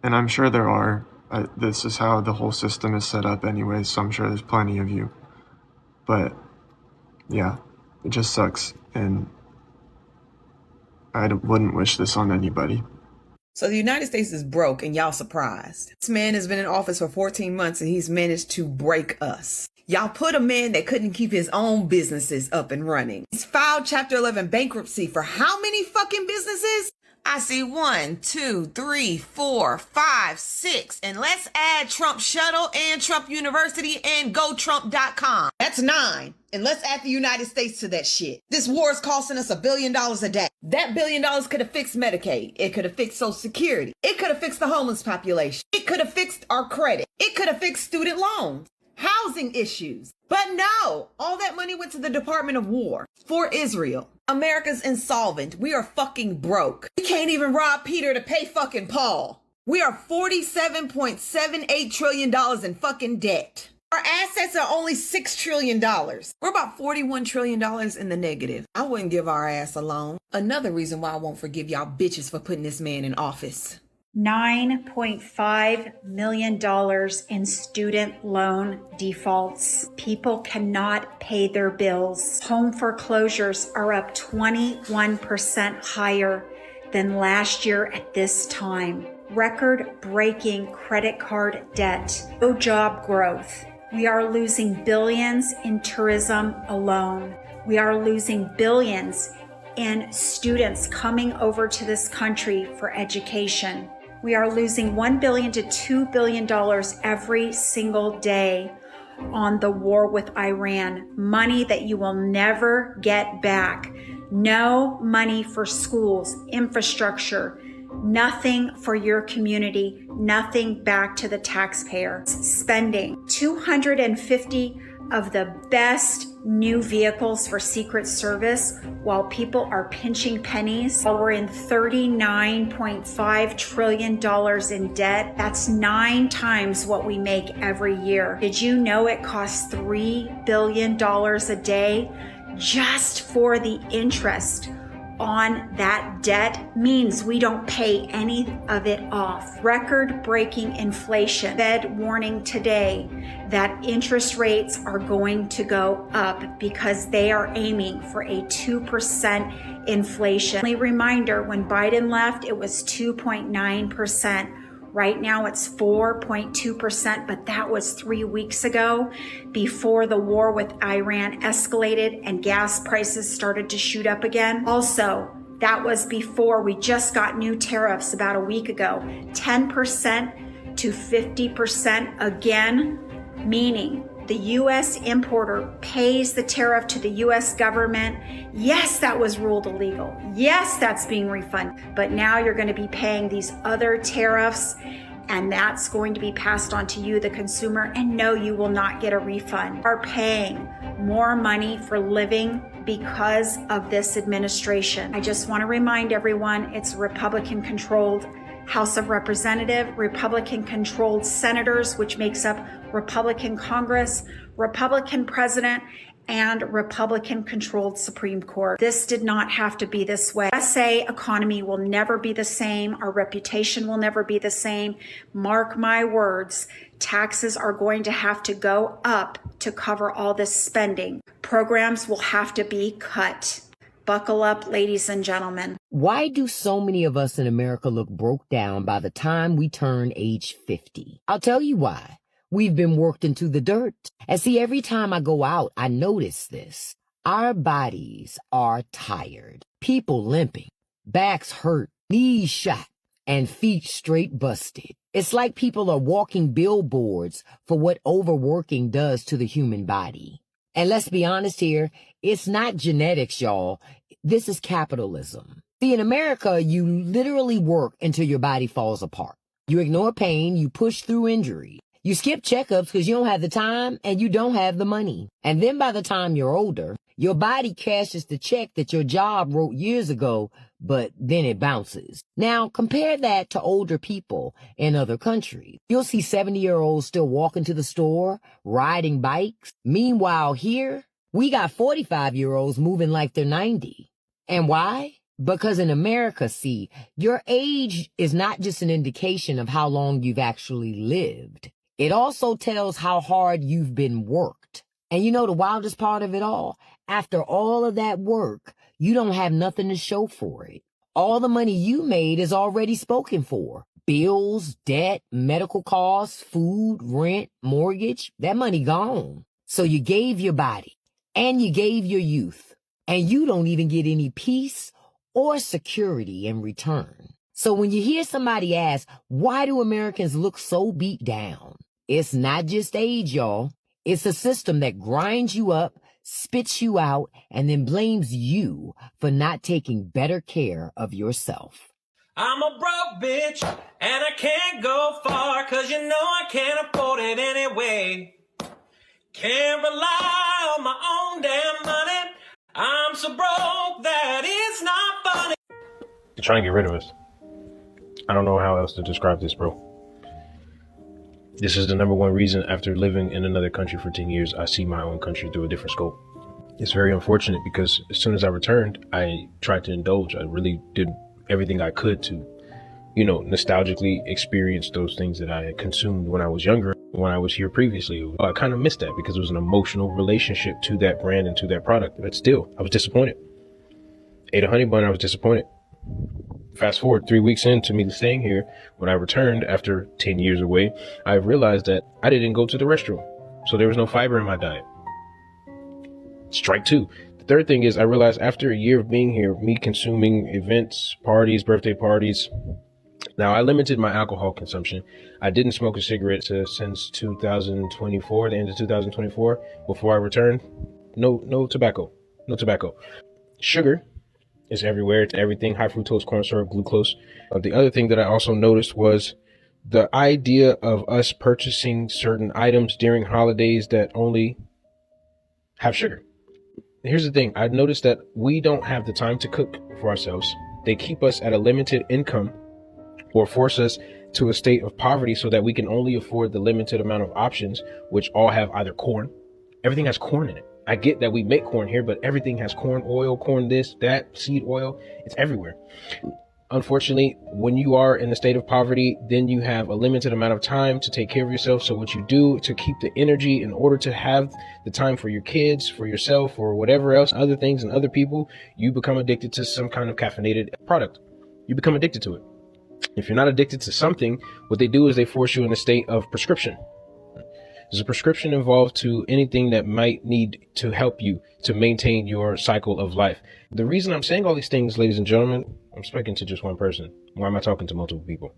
and I'm sure there are. This is how the whole system is set up anyway, so I'm sure there's plenty of you. But, yeah, it just sucks, and I wouldn't wish this on anybody. So the United States is broke, and y'all surprised. This man has been in office for 14 months, and he's managed to break us. Y'all put a man that couldn't keep his own businesses up and running. He's filed Chapter 11 bankruptcy for how many fucking businesses? I see 1, 2, 3, 4, 5, 6. And let's add Trump Shuttle and Trump University and GoTrump.com. That's 9. And let's add the United States to that shit. This war is costing us $1 billion a day. That $1 billion could have fixed Medicaid. It could have fixed Social Security. It could have fixed the homeless population. It could have fixed our credit. It could have fixed student loans, housing issues. But no, all that money went to the Department of War for Israel. America's insolvent. We are fucking broke. We can't even rob Peter to pay fucking Paul. We are $47.78 trillion in fucking debt. Our assets are only $6 trillion. We're about $41 trillion in the negative. I wouldn't give our ass a loan. Another reason why I won't forgive y'all bitches for putting this man in office. $9.5 million in student loan defaults. People cannot pay their bills. Home foreclosures are up 21% higher than last year at this time. Record-breaking credit card debt. No job growth. We are losing billions in tourism alone. We are losing billions in students coming over to this country for education. We are losing $1 billion to $2 billion every single day on the war with Iran. Money that you will never get back. No money for schools, infrastructure, nothing for your community, nothing back to the taxpayer. Spending 250 of the best new vehicles for Secret Service while people are pinching pennies, while we're in $39.5 trillion in debt. That's 9 times what we make every year. Did you know it costs $3 billion a day just for the interest on that debt? Means we don't pay any of it off. Record-breaking inflation. Fed warning today that interest rates are going to go up because they are aiming for a 2% inflation. Only reminder, when Biden left, it was 2.9%. Right now it's 4.2%, but that was 3 weeks ago before the war with Iran escalated and gas prices started to shoot up again. Also, that was before we just got new tariffs about a week ago, 10% to 50% again, meaning the U.S. importer pays the tariff to the U.S. government. Yes, that was ruled illegal. Yes, that's being refunded. But now you're going to be paying these other tariffs, and that's going to be passed on to you, the consumer. And no, you will not get a refund. You are paying more money for living because of this administration. I just want to remind everyone it's Republican-controlled House of Representatives, Republican-controlled senators, which makes up Republican Congress, Republican president, and Republican-controlled Supreme Court. This did not have to be this way. USA economy will never be the same. Our reputation will never be the same. Mark my words, taxes are going to have to go up to cover all this spending. Programs will have to be cut. Buckle up, ladies and gentlemen. Why do so many of us in America look broke down by the time we turn age 50? I'll tell you why. We've been worked into the dirt. And see, every time I go out, I notice this. Our bodies are tired. People limping, backs hurt, knees shot, and feet straight busted. It's like people are walking billboards for what overworking does to the human body. And let's be honest here, it's not genetics, y'all. This is capitalism. See, in America, you literally work until your body falls apart. You ignore pain, you push through injury. You skip checkups because you don't have the time and you don't have the money. And then by the time you're older, your body cashes the check that your job wrote years ago, but then it bounces. Now, compare that to older people in other countries. You'll see 70-year-olds still walking to the store, riding bikes. Meanwhile, here, we got 45-year-olds moving like they're 90. And why? Because in America, see, your age is not just an indication of how long you've actually lived. It also tells how hard you've been worked. And you know the wildest part of it all? After all of that work, you don't have nothing to show for it. All the money you made is already spoken for. Bills, debt, medical costs, food, rent, mortgage, that money gone. So you gave your body and you gave your youth, and you don't even get any peace or security in return. So when you hear somebody ask, why do Americans look so beat down? It's not just age, y'all. It's a system that grinds you up, spits you out, and then blames you for not taking better care of yourself. I'm a broke bitch, and I can't go far, cause you know I can't afford it anyway. Can't rely on my own damn money. I'm so broke that it's not funny. They're trying to get rid of us. I don't know how else to describe this, bro. This is the number one reason after living in another country for 10 years, I see my own country through a different scope. It's very unfortunate because as soon as I returned, I tried to indulge. I really did everything I could to, nostalgically experience those things that I had consumed when I was younger, when I was here previously. I kind of missed that because it was an emotional relationship to that brand and to that product. But still, I was disappointed. Ate a honey bun, I was disappointed. Fast forward 3 weeks into me staying here, when I returned after 10 years away, I realized that I didn't go to the restroom. So there was no fiber in my diet. Strike two. The third thing is I realized after a year of being here, me consuming events, parties, birthday parties. Now, I limited my alcohol consumption. I didn't smoke a cigarette since 2024, the end of 2024. Before I returned, no tobacco. Sugar is everywhere. It's everything. High fructose corn syrup, glucose. The other thing that I also noticed was the idea of us purchasing certain items during holidays that only have sugar. Here's the thing. I noticed that we don't have the time to cook for ourselves. They keep us at a limited income or force us to a state of poverty so that we can only afford the limited amount of options, which all have either corn. Everything has corn in it. I get that we make corn here, but everything has corn oil, corn this, that, seed oil. It's everywhere. Unfortunately, when you are in a state of poverty, then you have a limited amount of time to take care of yourself. So what you do to keep the energy in order to have the time for your kids, for yourself, or whatever else, other things and other people, you become addicted to some kind of caffeinated product. You become addicted to it. If you're not addicted to something, what they do is they force you in a state of prescription. There's a prescription involved to anything that might need to help you to maintain your cycle of life. The reason I'm saying all these things, ladies and gentlemen, I'm speaking to just one person. Why am I talking to multiple people?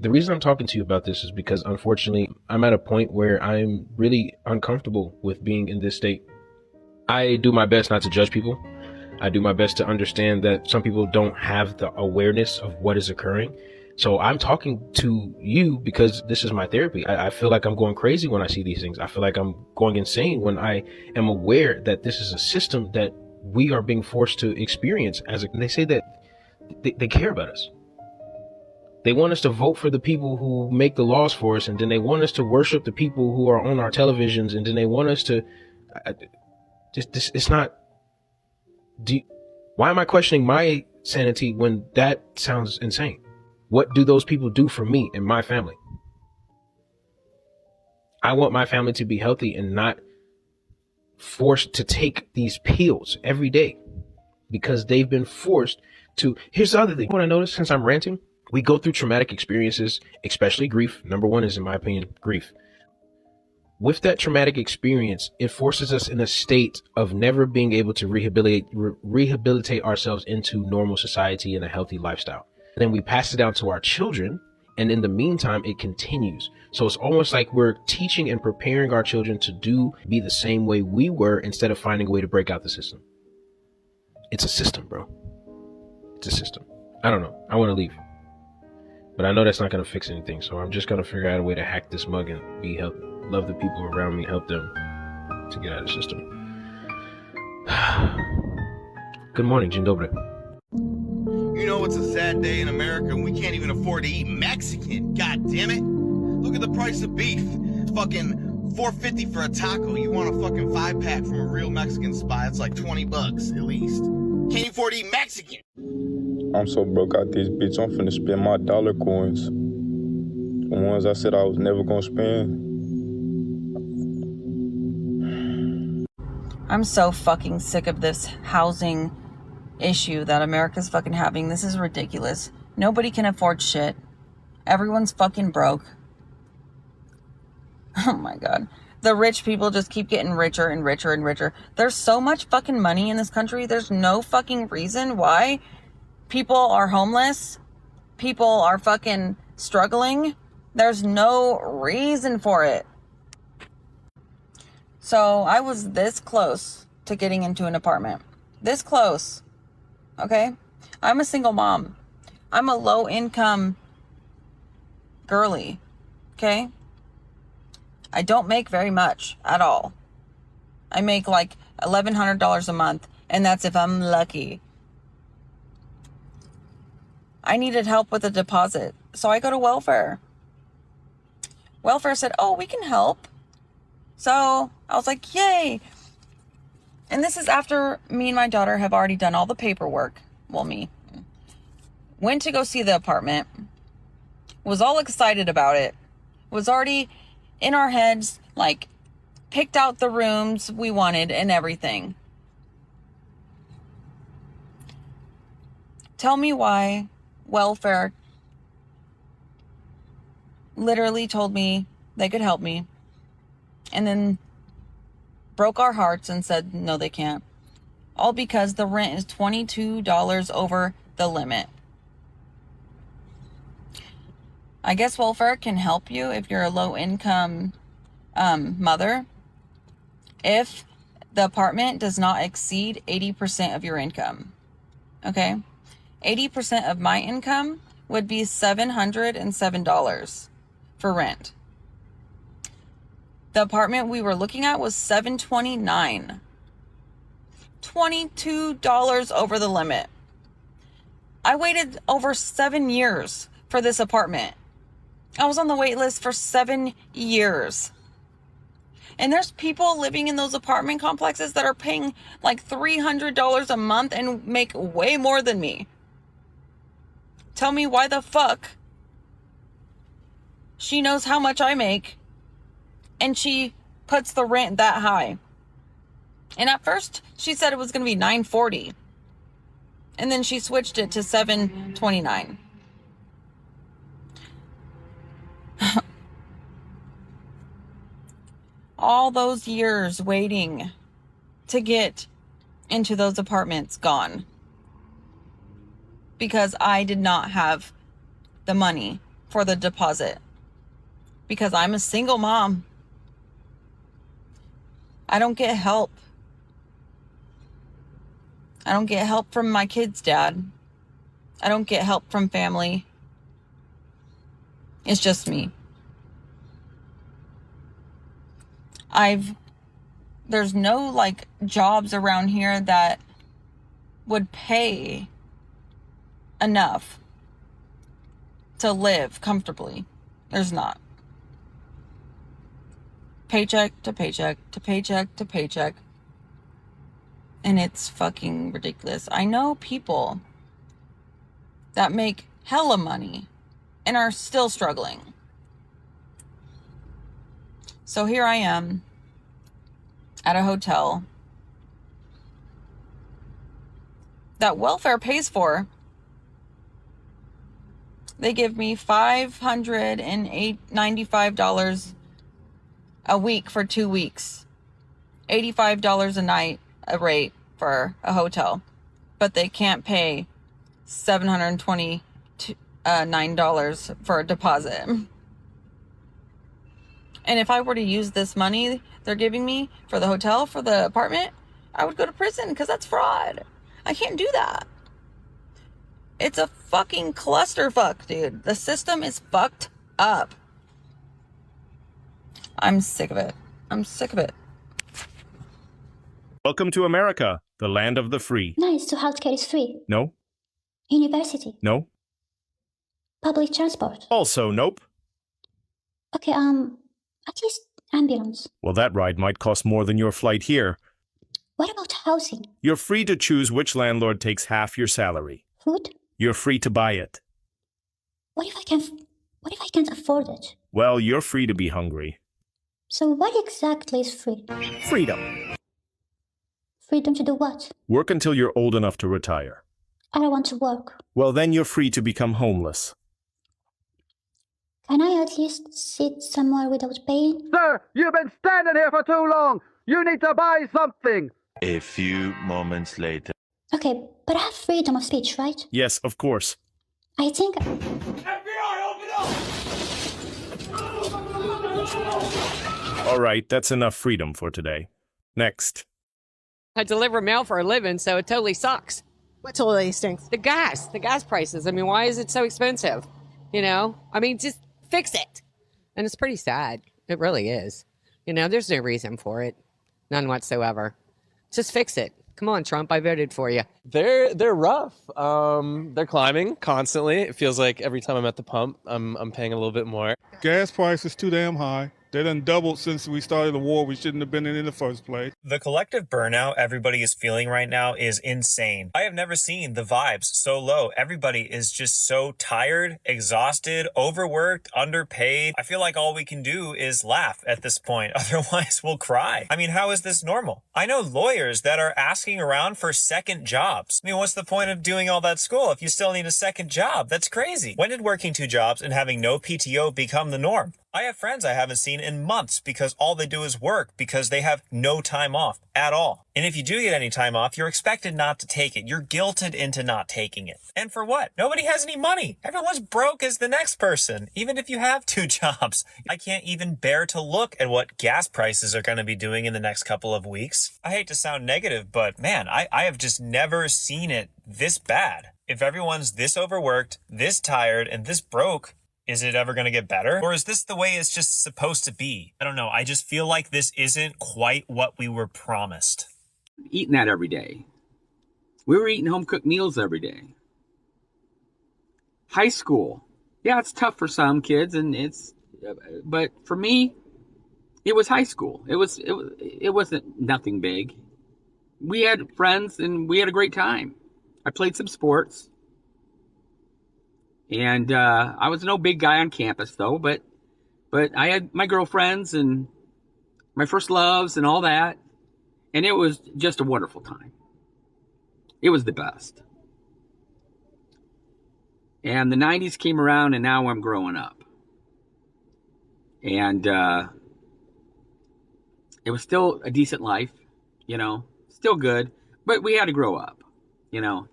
The reason I'm talking to you about this is because, unfortunately, I'm at a point where I'm really uncomfortable with being in this state. I do my best not to judge people. I do my best to understand that some people don't have the awareness of what is occurring. So I'm talking to you because this is my therapy. I feel like I'm going crazy when I see these things. I feel like I'm going insane when I am aware that this is a system that we are being forced to experience. They say that they care about us. They want us to vote for the people who make the laws for us, and then they want us to worship the people who are on our televisions, and then they want us to it's not. Why am I questioning my sanity when that sounds insane? What do those people do for me and my family? I want my family to be healthy and not forced to take these pills every day because they've been forced to. Here's the other thing. What I noticed since I'm ranting, we go through traumatic experiences, especially grief. Number one is, in my opinion, grief. With that traumatic experience, it forces us in a state of never being able to rehabilitate ourselves into normal society and a healthy lifestyle. Then we pass it down to our children, and in the meantime, it continues. So it's almost like we're teaching and preparing our children to be the same way we were instead of finding a way to break out the system. It's a system, bro. It's a system. I don't know. I want to leave. But I know that's not going to fix anything. So I'm just going to figure out a way to hack this mug and be healthy. Love the people around me, help them to get out of the system. Good morning, Dzień dobry. You know it's a sad day in America and we can't even afford to eat Mexican. God damn it. Look at the price of beef. Fucking $4.50 for a taco. You want a fucking 5-pack from a real Mexican spot, it's like $20 at least. Can't afford to eat Mexican. I'm so broke out this bitch, I'm finna spend my dollar coins. The ones I said I was never gonna spend. I'm so fucking sick of this housing issue that America's fucking having. This is ridiculous. Nobody can afford shit. Everyone's fucking broke. Oh my God. The rich people just keep getting richer and richer and richer. There's so much fucking money in this country. There's no fucking reason why people are homeless. People are fucking struggling. There's no reason for it. So I was this close to getting into an apartment. This close. Okay? I'm a single mom. I'm a low income girly. Okay? I don't make very much at all. I make like $1,100 a month, and that's if I'm lucky. I needed help with a deposit, so I go to welfare. Welfare said, oh, we can help. So I was like, yay. And this is after me and my daughter have already done all the paperwork. Well, me. Went to go see the apartment. Was all excited about it. Was already in our heads, like, picked out the rooms we wanted and everything. Tell me why welfare literally told me they could help me, and then broke our hearts and said, no, they can't. All because the rent is $22 over the limit. I guess welfare can help you if you're a low income mother. If the apartment does not exceed 80% of your income. Okay? 80% of my income would be $707 for rent. The apartment we were looking at was $729. $22 over the limit. I waited over 7 years for this apartment. I was on the wait list for 7 years. And there's people living in those apartment complexes that are paying like $300 a month and make way more than me. Tell me why the fuck she knows how much I make and she puts the rent that high. And at first she said it was going to be $940. And then she switched it to $729. All those years waiting to get into those apartments gone. Because I did not have the money for the deposit. Because I'm a single mom. I don't get help. I don't get help from my kid's dad. I don't get help from family. It's just me. There's no like jobs around here that would pay enough to live comfortably. There's not. Paycheck to paycheck to paycheck to paycheck. And it's fucking ridiculous. I know people that make hella money and are still struggling. So here I am at a hotel that welfare pays for. They give me $595 a week for 2 weeks. $85 a night a rate for a hotel. But they can't pay $729 for a deposit. And if I were to use this money they're giving me for the hotel, for the apartment, I would go to prison because that's fraud. I can't do that. It's a fucking clusterfuck, dude. The system is fucked up. I'm sick of it. I'm sick of it. Welcome to America, the land of the free. Nice, so healthcare is free. No. University. No. Public transport. Also nope. Okay, at least ambulance. Well, that ride might cost more than your flight here. What about housing? You're free to choose which landlord takes half your salary. Food? You're free to buy it. What if I can't afford it? Well, you're free to be hungry. So what exactly is free? Freedom. Freedom to do what? Work until you're old enough to retire. I don't want to work. Well, then you're free to become homeless. Can I at least sit somewhere without paying? Sir, you've been standing here for too long. You need to buy something. A few moments later. Okay, but I have freedom of speech, right? Yes, of course. I think... All right, that's enough freedom for today. Next. I deliver mail for a living, so it totally sucks. What totally stinks? The gas prices. I mean, why is it so expensive? You know, I mean, just fix it. And it's pretty sad. It really is. You know, there's no reason for it. None whatsoever. Just fix it. Come on, Trump, I voted for you. They're rough. They're climbing constantly. It feels like every time I'm at the pump, I'm paying a little bit more. Gas prices too damn high. They done doubled since we started the war we shouldn't have been in the first place. The collective burnout everybody is feeling right now is insane. I have never seen the vibes so low. Everybody is just so tired, exhausted, overworked, underpaid. I feel like all we can do is laugh at this point. Otherwise, we'll cry. I mean, how is this normal? I know lawyers that are asking around for second jobs. I mean, what's the point of doing all that school if you still need a second job? That's crazy. When did working 2 jobs and having no PTO become the norm? I have friends I haven't seen in months because all they do is work because they have no time off at all. And if you do get any time off, you're expected not to take it. You're guilted into not taking it. And for what? Nobody has any money. Everyone's broke as the next person, even if you have 2 jobs. I can't even bear to look at what gas prices are going to be doing in the next couple of weeks. I hate to sound negative, but man, I have just never seen it this bad. If everyone's this overworked, this tired, and this broke, is it ever going to get better? Or is this the way it's just supposed to be? I don't know. I just feel like this isn't quite what we were promised. Eating that every day. We were eating home-cooked meals every day. High school. Yeah, it's tough for some kids, but for me, it was high school. It wasn't nothing big. We had friends and we had a great time. I played some sports. And I was no big guy on campus, though, but I had my girlfriends and my first loves and all that. And it was just a wonderful time. It was the best. And the 90s came around, and now I'm growing up. And it was still a decent life, you know, still good. But we had to grow up, you know.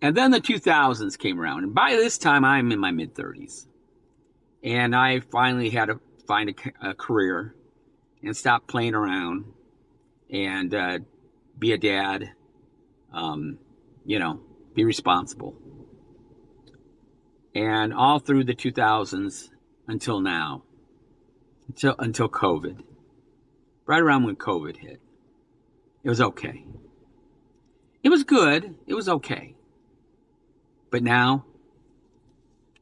And then the 2000s came around. And by this time, I'm in my mid-30s. And I finally had to find a career and stop playing around and be a dad, you know, be responsible. And all through the 2000s, until now, until COVID. Right around when COVID hit, it was okay. It was good. It was okay. But now,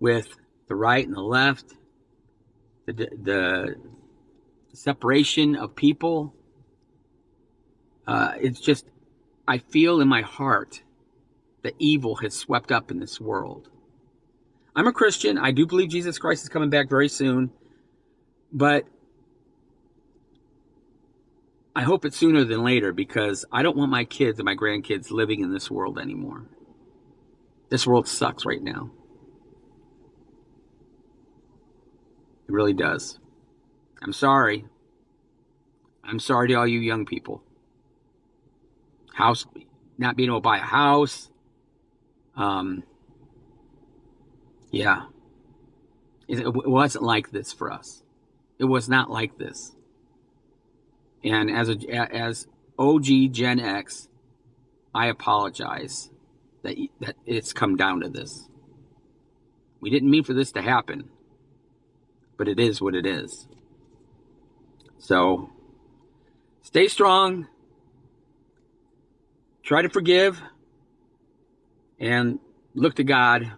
with the right and the left, the separation of people, it's just, I feel in my heart that evil has swept up in this world. I'm a Christian. I do believe Jesus Christ is coming back very soon. But I hope it's sooner than later, because I don't want my kids and my grandkids living in this world anymore. This world sucks right now. It really does. I'm sorry. I'm sorry to all you young people. Not being able to buy a house. Yeah. It wasn't like this for us. It was not like this. And as OG Gen X, I apologize that it's come down to this. We didn't mean for this to happen, but it is what it is. So stay strong, try to forgive, and look to God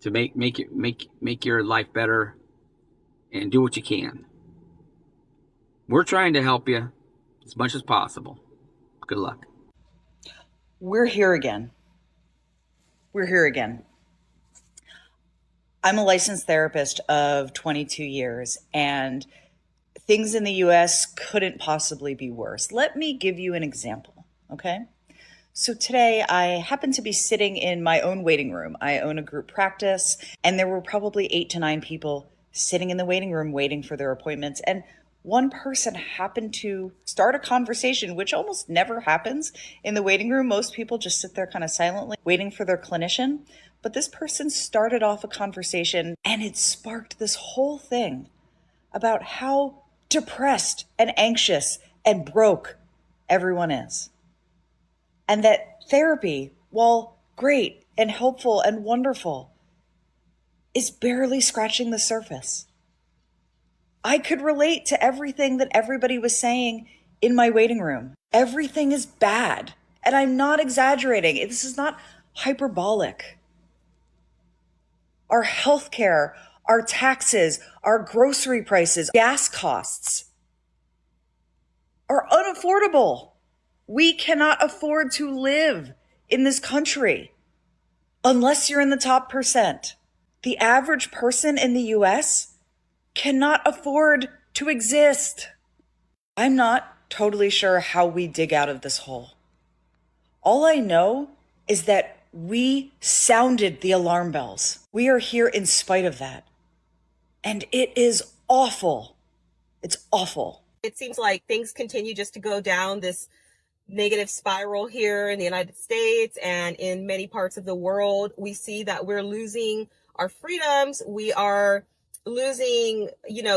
to make your life better, and do what you can. We're trying to help you as much as possible. Good luck. We're here again. We're here again. I'm a licensed therapist of 22 years, and things in the US couldn't possibly be worse. Let me give you an example, okay? So today I happened to be sitting in my own waiting room. I own a group practice, and there were probably 8 to 9 people sitting in the waiting room waiting for their appointments. And one person happened to start a conversation, which almost never happens in the waiting room. Most people just sit there kind of silently waiting for their clinician. But this person started off a conversation, and it sparked this whole thing about how depressed and anxious and broke everyone is. And that therapy, while great and helpful and wonderful, is barely scratching the surface. I could relate to everything that everybody was saying in my waiting room. Everything is bad. And I'm not exaggerating. This is not hyperbolic. Our healthcare, our taxes, our grocery prices, gas costs are unaffordable. We cannot afford to live in this country unless you're in the top percent. The average person in the US cannot afford to exist. I'm not totally sure how we dig out of this hole. All I know is that we sounded the alarm bells. We are here in spite of that. And it is awful. It's awful. It seems like things continue just to go down this negative spiral here in the United States and in many parts of the world. We see that we're losing our freedoms. We are losing,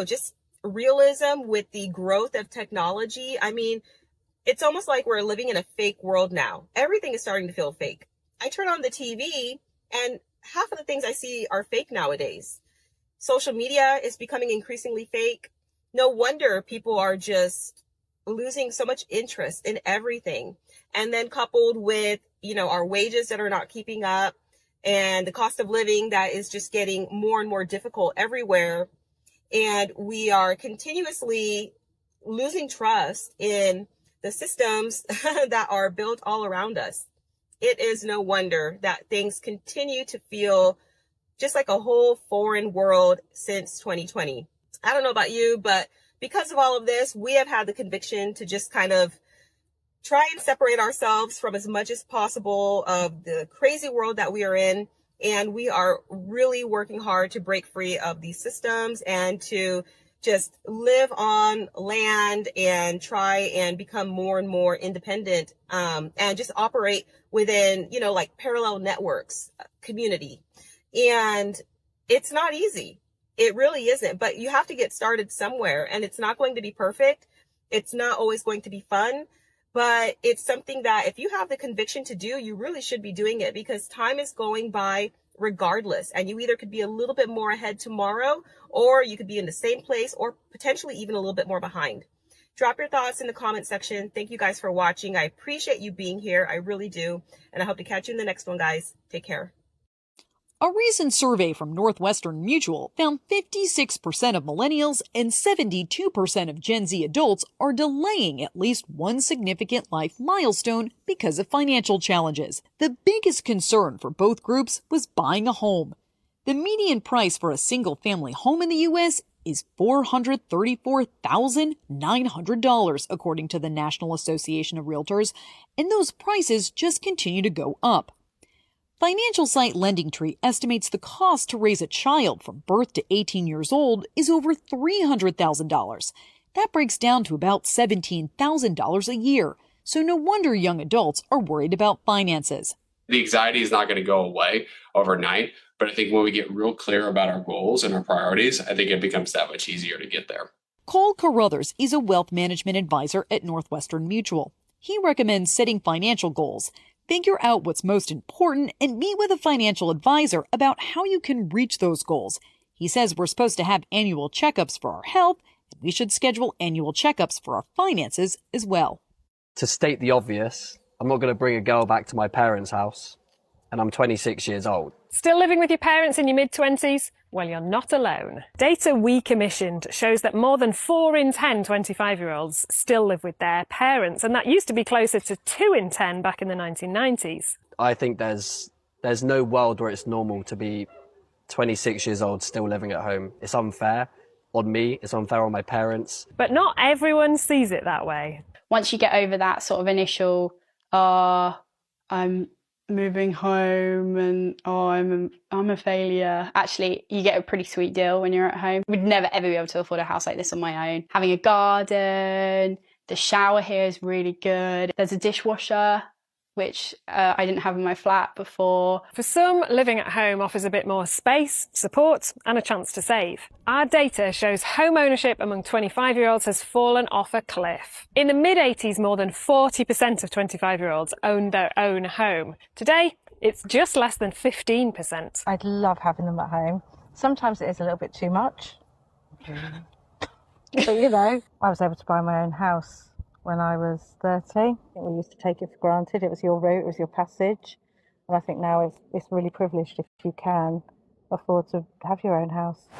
just realism with the growth of technology. I mean, it's almost like we're living in a fake world now. Everything is starting to feel fake. I turn on the TV and half of the things I see are fake nowadays. Social media is becoming increasingly fake. No wonder people are just losing so much interest in everything. And then coupled with, our wages that are not keeping up and the cost of living that is just getting more and more difficult everywhere. And we are continuously losing trust in the systems that are built all around us. It is no wonder that things continue to feel just like a whole foreign world since 2020. I don't know about you, but because of all of this, we have had the conviction to just kind of try and separate ourselves from as much as possible of the crazy world that we are in. And we are really working hard to break free of these systems and to just live on land and try and become more and more independent, and just operate within, like parallel networks, community. And it's not easy. It really isn't, but you have to get started somewhere, and it's not going to be perfect. It's not always going to be fun, but it's something that if you have the conviction to do, you really should be doing it, because time is going by regardless. And you either could be a little bit more ahead tomorrow, or you could be in the same place, or potentially even a little bit more behind. Drop your thoughts in the comment section. Thank you guys for watching. I appreciate you being here. I really do. And I hope to catch you in the next one, guys. Take care. A recent survey from Northwestern Mutual found 56% of millennials and 72% of Gen Z adults are delaying at least one significant life milestone because of financial challenges. The biggest concern for both groups was buying a home. The median price for a single-family home in the U.S. is $434,900, according to the National Association of Realtors, and those prices just continue to go up. Financial site LendingTree estimates the cost to raise a child from birth to 18 years old is over $300,000. That breaks down to about $17,000 a year, so no wonder young adults are worried about finances. The anxiety is not going to go away overnight, but I think when we get real clear about our goals and our priorities, I think it becomes that much easier to get there. Cole Carruthers is a wealth management advisor at Northwestern Mutual. He recommends setting financial goals, figure out what's most important, and meet with a financial advisor about how you can reach those goals. He says we're supposed to have annual checkups for our health, and we should schedule annual checkups for our finances as well. To state the obvious, I'm not going to bring a girl back to my parents' house, and I'm 26 years old. Still living with your parents in your mid-20s? Well, you're not alone. Data we commissioned shows that more than 4 in 10 25-year-olds still live with their parents, and that used to be closer to 2 in 10 back in the 1990s. I think there's no world where it's normal to be 26 years old still living at home. It's unfair on me, it's unfair on my parents. But not everyone sees it that way. Once you get over that sort of initial, I'm moving home and I'm a failure. Actually, you get a pretty sweet deal when you're at home. Would never ever be able to afford a house like this on my own. Having a garden, the shower here is really good. There's a dishwasher, which I didn't have in my flat before. For some, living at home offers a bit more space, support, and a chance to save. Our data shows home ownership among 25-year-olds has fallen off a cliff. In the mid-80s, more than 40% of 25-year-olds owned their own home. Today, it's just less than 15%. I'd love having them at home. Sometimes it is a little bit too much. But you know, I was able to buy my own house when I was 30. I think we used to take it for granted. It was your route, it was your passage. And I think now it's really privileged if you can afford to have your own house.